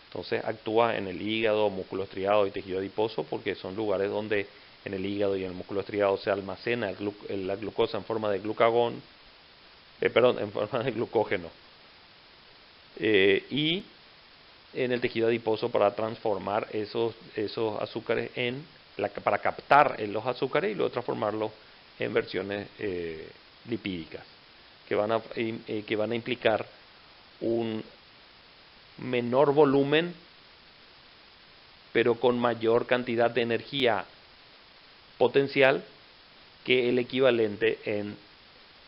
Entonces actúa en el hígado, músculo estriado y tejido adiposo porque son lugares donde en el hígado y en el músculo estriado se almacena la glucosa en forma de glucagón, en forma de glucógeno. Y en el tejido adiposo para transformar esos azúcares para captar los azúcares y luego transformarlos en versiones lipídicas que van a implicar un menor volumen pero con mayor cantidad de energía potencial que el equivalente en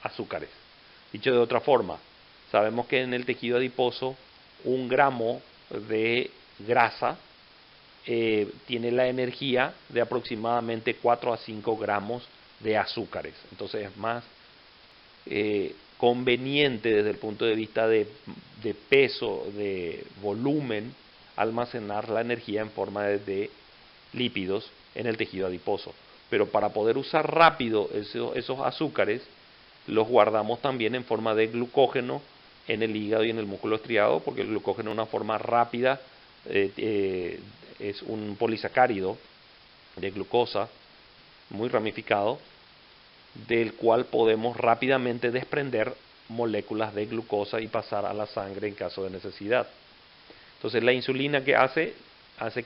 azúcares. Dicho de otra forma, sabemos que en el tejido adiposo 1 gramo de grasa tiene la energía de aproximadamente 4 a 5 gramos de azúcares. Entonces es más conveniente desde el punto de vista de peso, de volumen, almacenar la energía en forma de lípidos en el tejido adiposo. Pero para poder usar rápido esos azúcares, los guardamos también en forma de glucógeno en el hígado y en el músculo estriado, porque el glucógeno es una forma rápida, es un polisacárido de glucosa muy ramificado, del cual podemos rápidamente desprender moléculas de glucosa y pasar a la sangre en caso de necesidad. Entonces la insulina que hace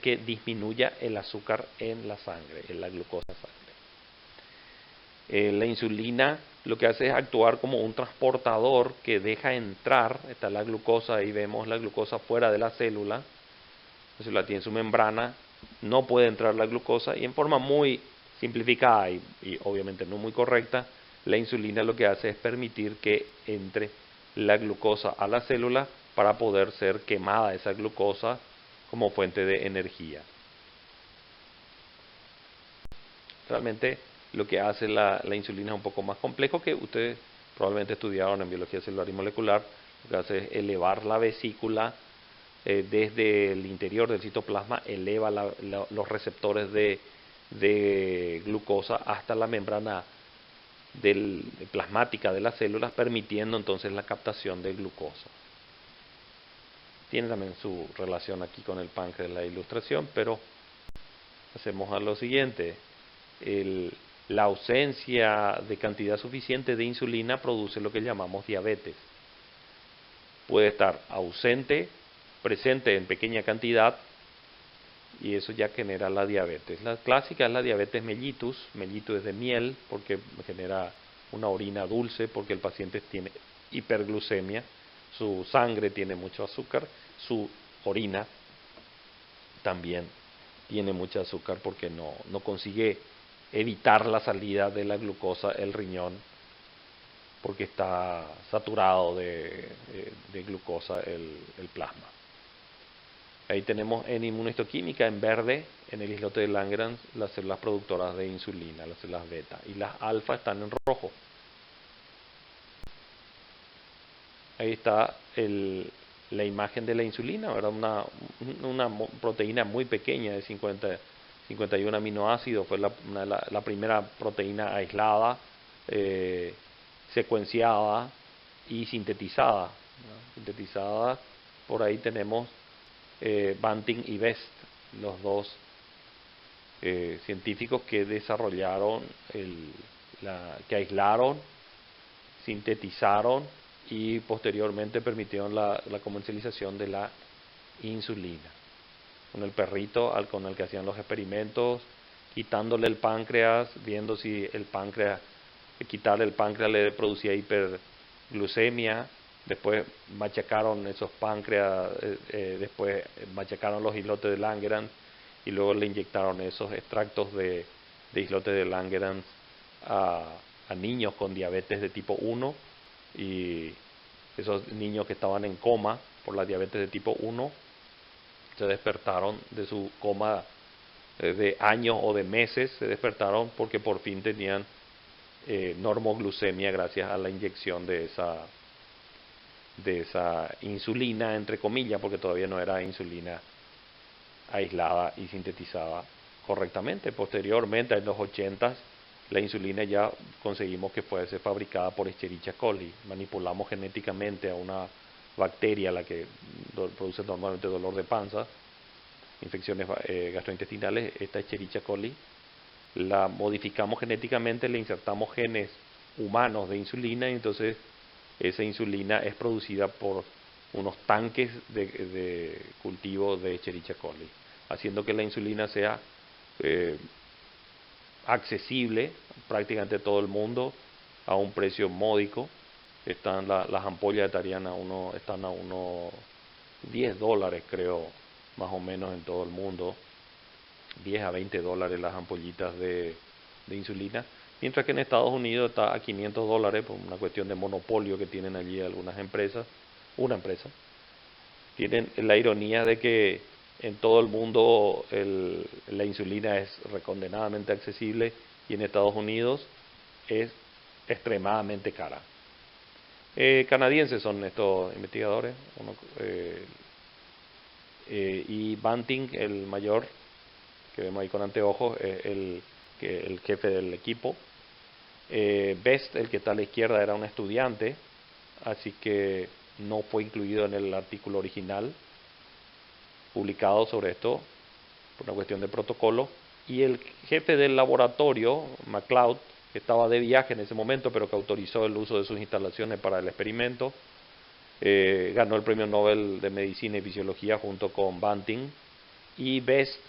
que disminuya el azúcar en la sangre, en la glucosa en sangre. La insulina lo que hace es actuar como un transportador que deja entrar, está la glucosa, ahí vemos la glucosa fuera de la célula, la célula tiene su membrana, no puede entrar la glucosa y en forma muy simplificada y obviamente no muy correcta, la insulina lo que hace es permitir que entre la glucosa a la célula para poder ser quemada esa glucosa como fuente de energía. Realmente lo que hace la insulina es un poco más complejo, que ustedes probablemente estudiaron en biología celular y molecular. Lo que hace es elevar la vesícula desde el interior del citoplasma, eleva los receptores de glucosa hasta la membrana plasmática de las células, permitiendo entonces la captación de glucosa. Tiene también su relación aquí con el páncreas la ilustración, pero hacemos a lo siguiente. La ausencia de cantidad suficiente de insulina produce lo que llamamos diabetes. Puede estar ausente, presente en pequeña cantidad, y eso ya genera la diabetes. La clásica es la diabetes mellitus. Mellitus es de miel porque genera una orina dulce, porque el paciente tiene hiperglucemia, su sangre tiene mucho azúcar, su orina también tiene mucho azúcar porque no consigue evitar la salida de la glucosa el riñón porque está saturado de glucosa el plasma. Ahí tenemos en inmunohistoquímica en verde, en el islote de Langerhans, las células productoras de insulina, las células beta, y las alfa están en rojo. Ahí está la imagen de la insulina, ¿verdad? Una proteína muy pequeña de 51 aminoácidos, fue la primera proteína aislada, secuenciada y sintetizada, ¿no? Sintetizada, por ahí tenemos Banting y Best, los dos científicos que desarrollaron, que aislaron, sintetizaron y posteriormente permitieron la comercialización de la insulina. con el perrito con el que hacían los experimentos, quitándole el páncreas, viendo si el páncreas, quitarle el páncreas le producía hiperglucemia. Después machacaron esos páncreas, después machacaron los islotes de Langerhans y luego le inyectaron esos extractos de islotes de Langerhans a niños con diabetes de tipo 1, y esos niños que estaban en coma por la diabetes de tipo 1 se despertaron de su coma de años o de meses, se despertaron porque por fin tenían normoglucemia gracias a la inyección de esa insulina, entre comillas, porque todavía no era insulina aislada y sintetizada correctamente. Posteriormente, en los 80s, la insulina ya conseguimos que fuese fabricada por Escherichia coli. Manipulamos genéticamente a una bacteria, la que produce normalmente dolor de panza, infecciones gastrointestinales, esta Escherichia coli. La modificamos genéticamente, le insertamos genes humanos de insulina, y entonces esa insulina es producida por unos tanques de cultivo de Escherichia coli, haciendo que la insulina sea accesible prácticamente a todo el mundo a un precio módico. Las ampollas están a unos $10, creo, más o menos en todo el mundo. 10 a 20 dólares las ampollitas de insulina, mientras que en Estados Unidos está a $500 por una cuestión de monopolio que tienen allí algunas empresas. Una empresa. Tienen la ironía de que en todo el mundo la insulina es recondenadamente accesible y en Estados Unidos es extremadamente cara. Canadienses son estos investigadores, y Banting, el mayor, que vemos ahí con anteojos, es el jefe del equipo. Best, el que está a la izquierda, era un estudiante, así que no fue incluido en el artículo original publicado sobre esto por una cuestión de protocolo. Y el jefe del laboratorio, MacLeod, que estaba de viaje en ese momento, pero que autorizó el uso de sus instalaciones para el experimento, ganó el premio Nobel de Medicina y Fisiología junto con Banting, y Best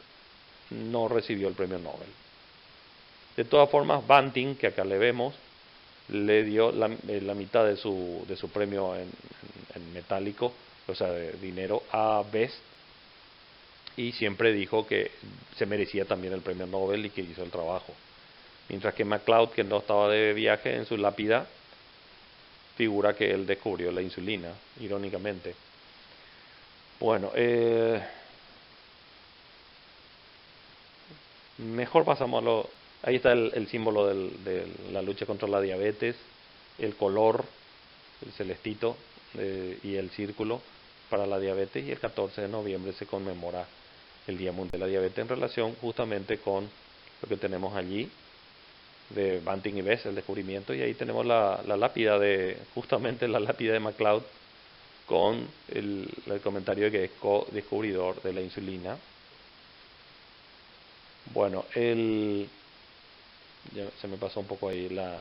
no recibió el premio Nobel. De todas formas, Banting, que acá le vemos, le dio la mitad de su premio en metálico, o sea, de dinero, a Best, y siempre dijo que se merecía también el premio Nobel y que hizo el trabajo. Mientras que MacLeod, que no estaba de viaje, en su lápida figura que él descubrió la insulina, irónicamente. Bueno, mejor pasamos a lo... Ahí está el símbolo de la lucha contra la diabetes, el color, el celestito, y el círculo para la diabetes, y el 14 de noviembre se conmemora el Día Mundial de la Diabetes en relación justamente con lo que tenemos allí de Banting y Best, el descubrimiento, y ahí tenemos justamente la lápida de MacLeod con el comentario de que es co-descubridor de la insulina. Bueno, ya se me pasó un poco ahí la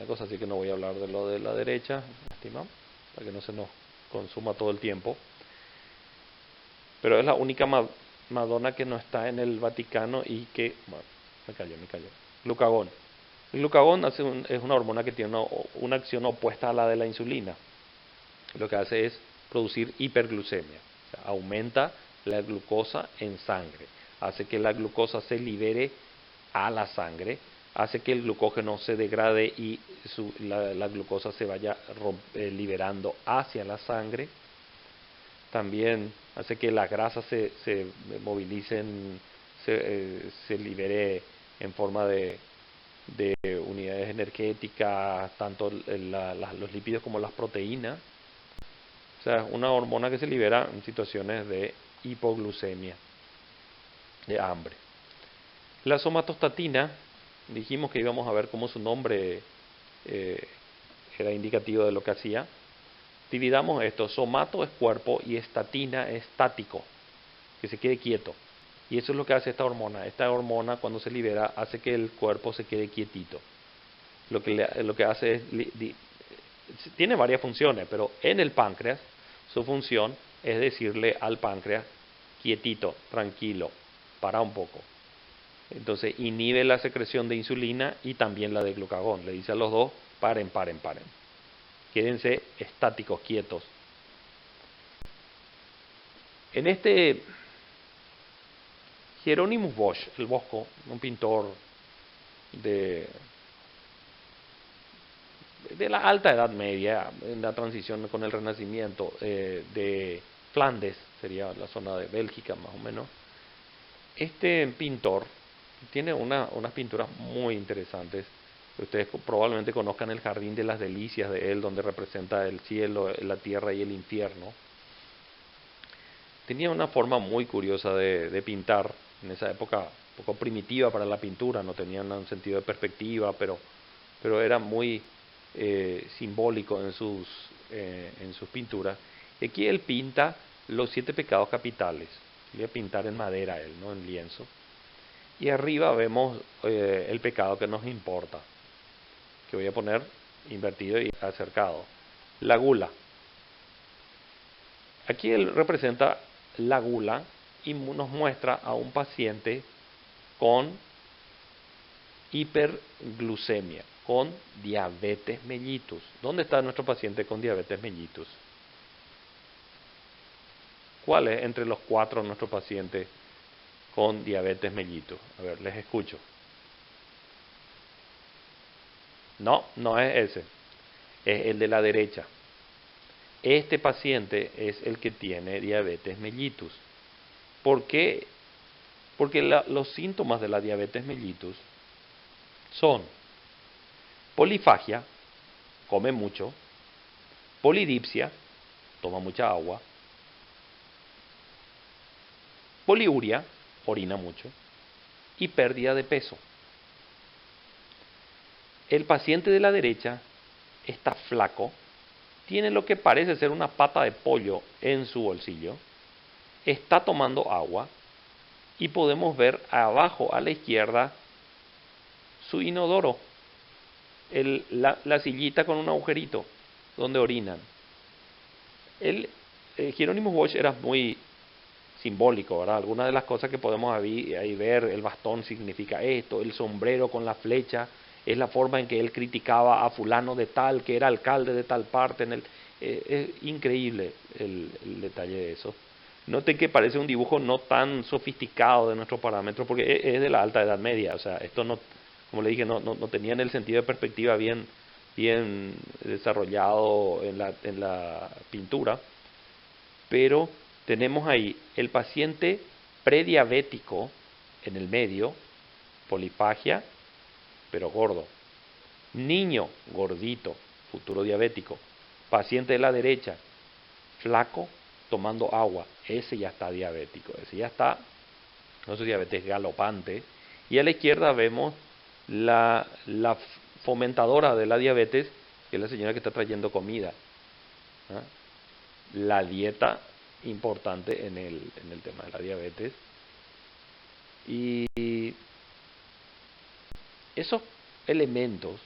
cosa, así que no voy a hablar de lo de la derecha, estimado, para que no se nos consuma todo el tiempo. Pero es la única Madonna que no está en el Vaticano y que... Bueno, me cayó. Glucagón. El glucagón es una hormona que tiene una acción opuesta a la de la insulina. Lo que hace es producir hiperglucemia. O sea, aumenta la glucosa en sangre. Hace que la glucosa se libere a la sangre. Hace que el glucógeno se degrade y la glucosa se vaya liberando hacia la sangre. También hace que la grasa se movilicen, se libere en forma de unidades energéticas, tanto los lípidos como las proteínas. O sea, es una hormona que se libera en situaciones de hipoglucemia, de hambre. La somatostatina, dijimos que íbamos a ver cómo su nombre era indicativo de lo que hacía. Dividamos esto: somato es cuerpo y estatina es estático, que se quede quieto. Y eso es lo que hace esta hormona. Esta hormona, cuando se libera, hace que el cuerpo se quede quietito. Lo que hace es... tiene varias funciones, pero en el páncreas, su función es decirle al páncreas quietito, tranquilo, para un poco. Entonces inhibe la secreción de insulina y también la de glucagón. Le dice a los dos, paren. Quédense estáticos, quietos. En este Hieronymus Bosch, el Bosco, un pintor de la alta Edad Media, en la transición con el Renacimiento, de Flandes, sería la zona de Bélgica más o menos. Este pintor tiene unas pinturas muy interesantes. Ustedes probablemente conozcan el Jardín de las Delicias de él, donde representa el cielo, la tierra y el infierno. Tenía una forma muy curiosa de pintar, en esa época un poco primitiva para la pintura, no tenían un sentido de perspectiva, pero era muy simbólico en sus pinturas. Y aquí él pinta los 7 pecados capitales. Voy a pintar en madera él, no en lienzo. Y arriba vemos el pecado que nos importa, que voy a poner invertido y acercado. La gula. Aquí él representa la gula y nos muestra a un paciente con hiperglucemia, con diabetes mellitus. ¿Dónde está nuestro paciente con diabetes mellitus? ¿Cuál es entre los 4 nuestro paciente con diabetes mellitus? A ver, les escucho. No es ese, es el de la derecha. Este paciente es el que tiene diabetes mellitus. ¿Por qué? Porque los síntomas de la diabetes mellitus son polifagia, come mucho, polidipsia, toma mucha agua, poliuria, orina mucho, y pérdida de peso. El paciente de la derecha está flaco, tiene lo que parece ser una pata de pollo en su bolsillo, está tomando agua y podemos ver abajo a la izquierda su inodoro, la sillita con un agujerito donde orinan. Hieronymus Bosch era muy simbólico, ¿verdad? Algunas de las cosas que podemos ahí ver, el bastón significa esto, el sombrero con la flecha es la forma en que él criticaba a fulano de tal, que era alcalde de tal parte. Es increíble el detalle de eso. Noten que parece un dibujo no tan sofisticado de nuestros parámetros, porque es de la alta Edad Media. O sea, esto no, como le dije, no tenían el sentido de perspectiva bien desarrollado en la pintura, pero tenemos ahí el paciente prediabético en el medio, polifagia, pero gordo. Niño, gordito, futuro diabético. Paciente de la derecha, flaco, tomando agua. Ese ya está diabético, ese ya está, no es diabetes galopante. Y a la izquierda vemos la fomentadora de la diabetes, que es la señora que está trayendo comida. ¿Ah? La dieta importante en el tema de la diabetes. Y esos elementos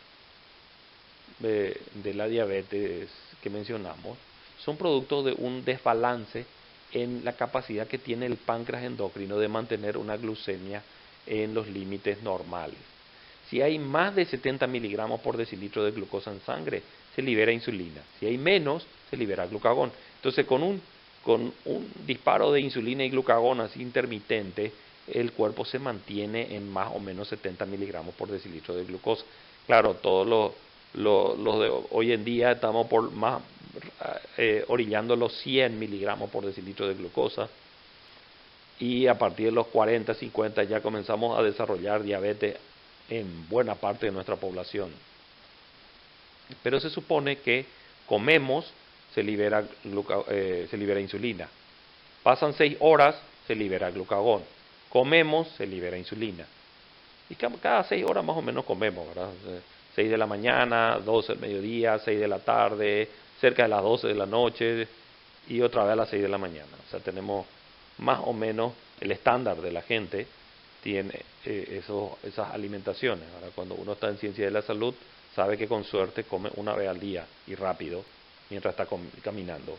de la diabetes que mencionamos son producto de un desbalance en la capacidad que tiene el páncreas endocrino de mantener una glucemia en los límites normales. Si hay más de 70 miligramos por decilitro de glucosa en sangre, se libera insulina. Si hay menos, se libera glucagón. Entonces, con un disparo de insulina y glucagón así intermitente, el cuerpo se mantiene en más o menos 70 miligramos por decilitro de glucosa. Claro, todos los de hoy en día estamos por más orillando los 100 miligramos por decilitro de glucosa, y a partir de los 40, 50 ya comenzamos a desarrollar diabetes en buena parte de nuestra población. Pero se supone que comemos, se libera insulina. Pasan 6 horas, se libera glucagón. Comemos, se libera insulina. Y cada 6 horas más o menos comemos, ¿verdad? 6 de la mañana, 12 del mediodía, 6 de la tarde, cerca de las 12 de la noche y otra vez a las 6 de la mañana. O sea, tenemos más o menos el estándar de la gente tiene esas alimentaciones. Ahora, cuando uno está en ciencia de la salud, sabe que con suerte come una vez al día y rápido mientras está caminando.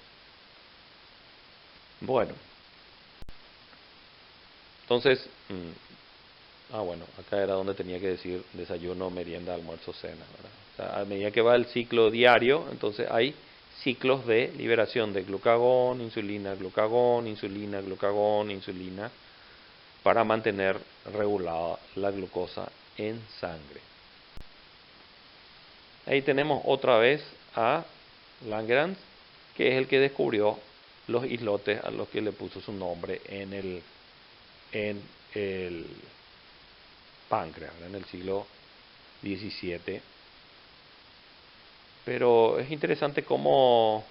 Bueno, Entonces, bueno, acá era donde tenía que decir desayuno, merienda, almuerzo, cena, ¿verdad? O sea, a medida que va el ciclo diario, entonces hay ciclos de liberación de glucagón, insulina, glucagón, insulina, glucagón, insulina, para mantener regulada la glucosa en sangre. Ahí tenemos otra vez a Langerhans, que es el que descubrió los islotes a los que le puso su nombre en el páncreas, en el siglo XVII. Pero es interesante cómo,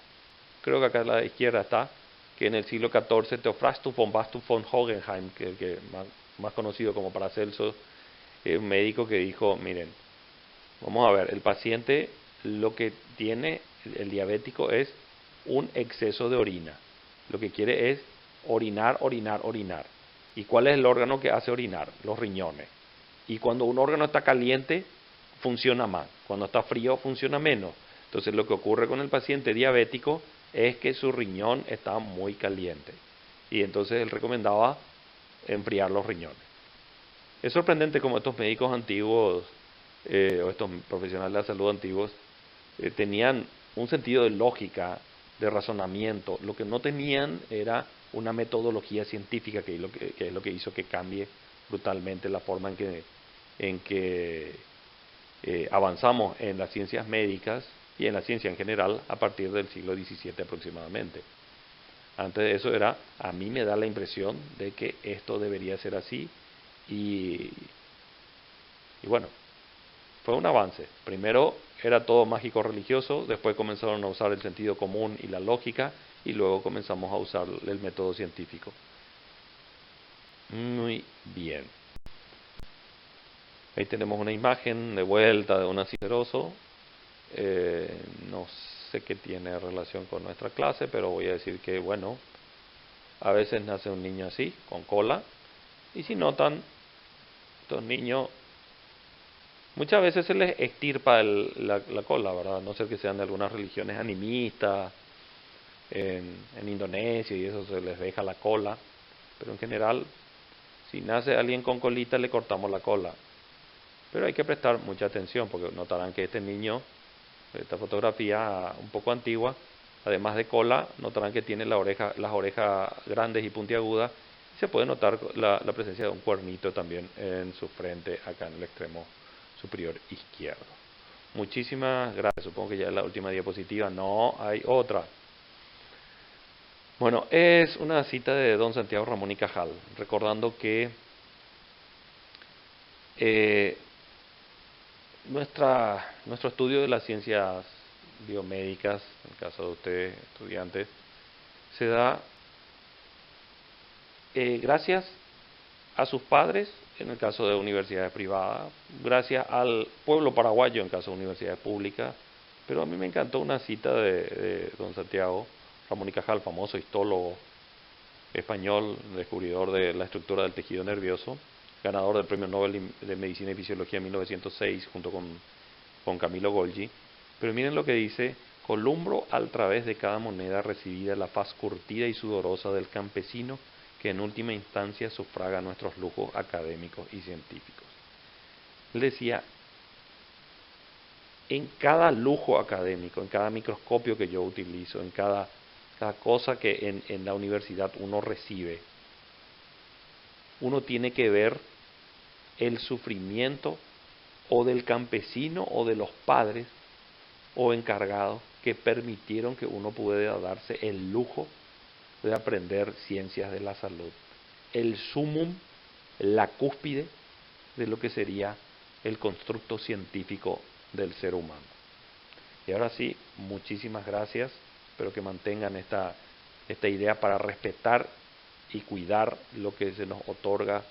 creo que acá a la izquierda está, que en el siglo XIV Theophrastus von Bastus von Hohenheim, que más conocido como Paracelso, un médico que dijo, miren, vamos a ver, el paciente lo que tiene, el diabético, es un exceso de orina. Lo que quiere es orinar, orinar, orinar. ¿Y cuál es el órgano que hace orinar? Los riñones. Y cuando un órgano está caliente, funciona más. Cuando está frío, funciona menos. Entonces lo que ocurre con el paciente diabético es que su riñón está muy caliente. Y entonces él recomendaba enfriar los riñones. Es sorprendente cómo estos médicos antiguos, o estos profesionales de la salud antiguos, tenían un sentido de lógica, de razonamiento. Lo que no tenían era una metodología científica, que es lo que hizo que cambie brutalmente la forma en que avanzamos en las ciencias médicas y en la ciencia en general a partir del siglo XVII aproximadamente. Antes de eso a mí me da la impresión de que esto debería ser así y bueno, fue un avance. Primero era todo mágico religioso, después comenzaron a usar el sentido común y la lógica, y luego comenzamos a usar el método científico. Muy bien. Ahí tenemos una imagen de vuelta de un ciceroso. No sé qué tiene relación con nuestra clase, pero voy a decir que, bueno, a veces nace un niño así, con cola, y si notan, estos niños muchas veces se les extirpa la cola, ¿verdad? A no ser que sean de algunas religiones animistas, en Indonesia y eso se les deja la cola, pero en general, si nace alguien con colita le cortamos la cola. Pero hay que prestar mucha atención porque notarán que este niño, esta fotografía un poco antigua, además de cola, notarán que tiene las orejas grandes y puntiagudas, y se puede notar la presencia de un cuernito también en su frente, acá en el extremo superior izquierdo. Muchísimas gracias. Supongo que ya es la última diapositiva. No, hay otra. Bueno, es una cita de don Santiago Ramón y Cajal, recordando que nuestro estudio de las ciencias biomédicas, en el caso de ustedes, estudiantes, se da gracias a sus padres, en el caso de universidades privadas, gracias al pueblo paraguayo, en el caso de universidades públicas, pero a mí me encantó una cita de don Santiago Ramón y Cajal, famoso histólogo español, descubridor de la estructura del tejido nervioso, ganador del Premio Nobel de Medicina y Fisiología en 1906 junto con Camilo Golgi. Pero miren lo que dice: columbro al través de cada moneda recibida la faz curtida y sudorosa del campesino que en última instancia sufraga nuestros lujos académicos y científicos. Él decía, en cada lujo académico, en cada microscopio que yo utilizo, en cada cosa que en la universidad uno recibe, uno tiene que ver el sufrimiento o del campesino o de los padres o encargados que permitieron que uno pudiera darse el lujo de aprender ciencias de la salud. El sumum, la cúspide de lo que sería el constructo científico del ser humano. Y ahora sí, muchísimas gracias. Espero que mantengan esta idea para respetar y cuidar lo que se nos otorga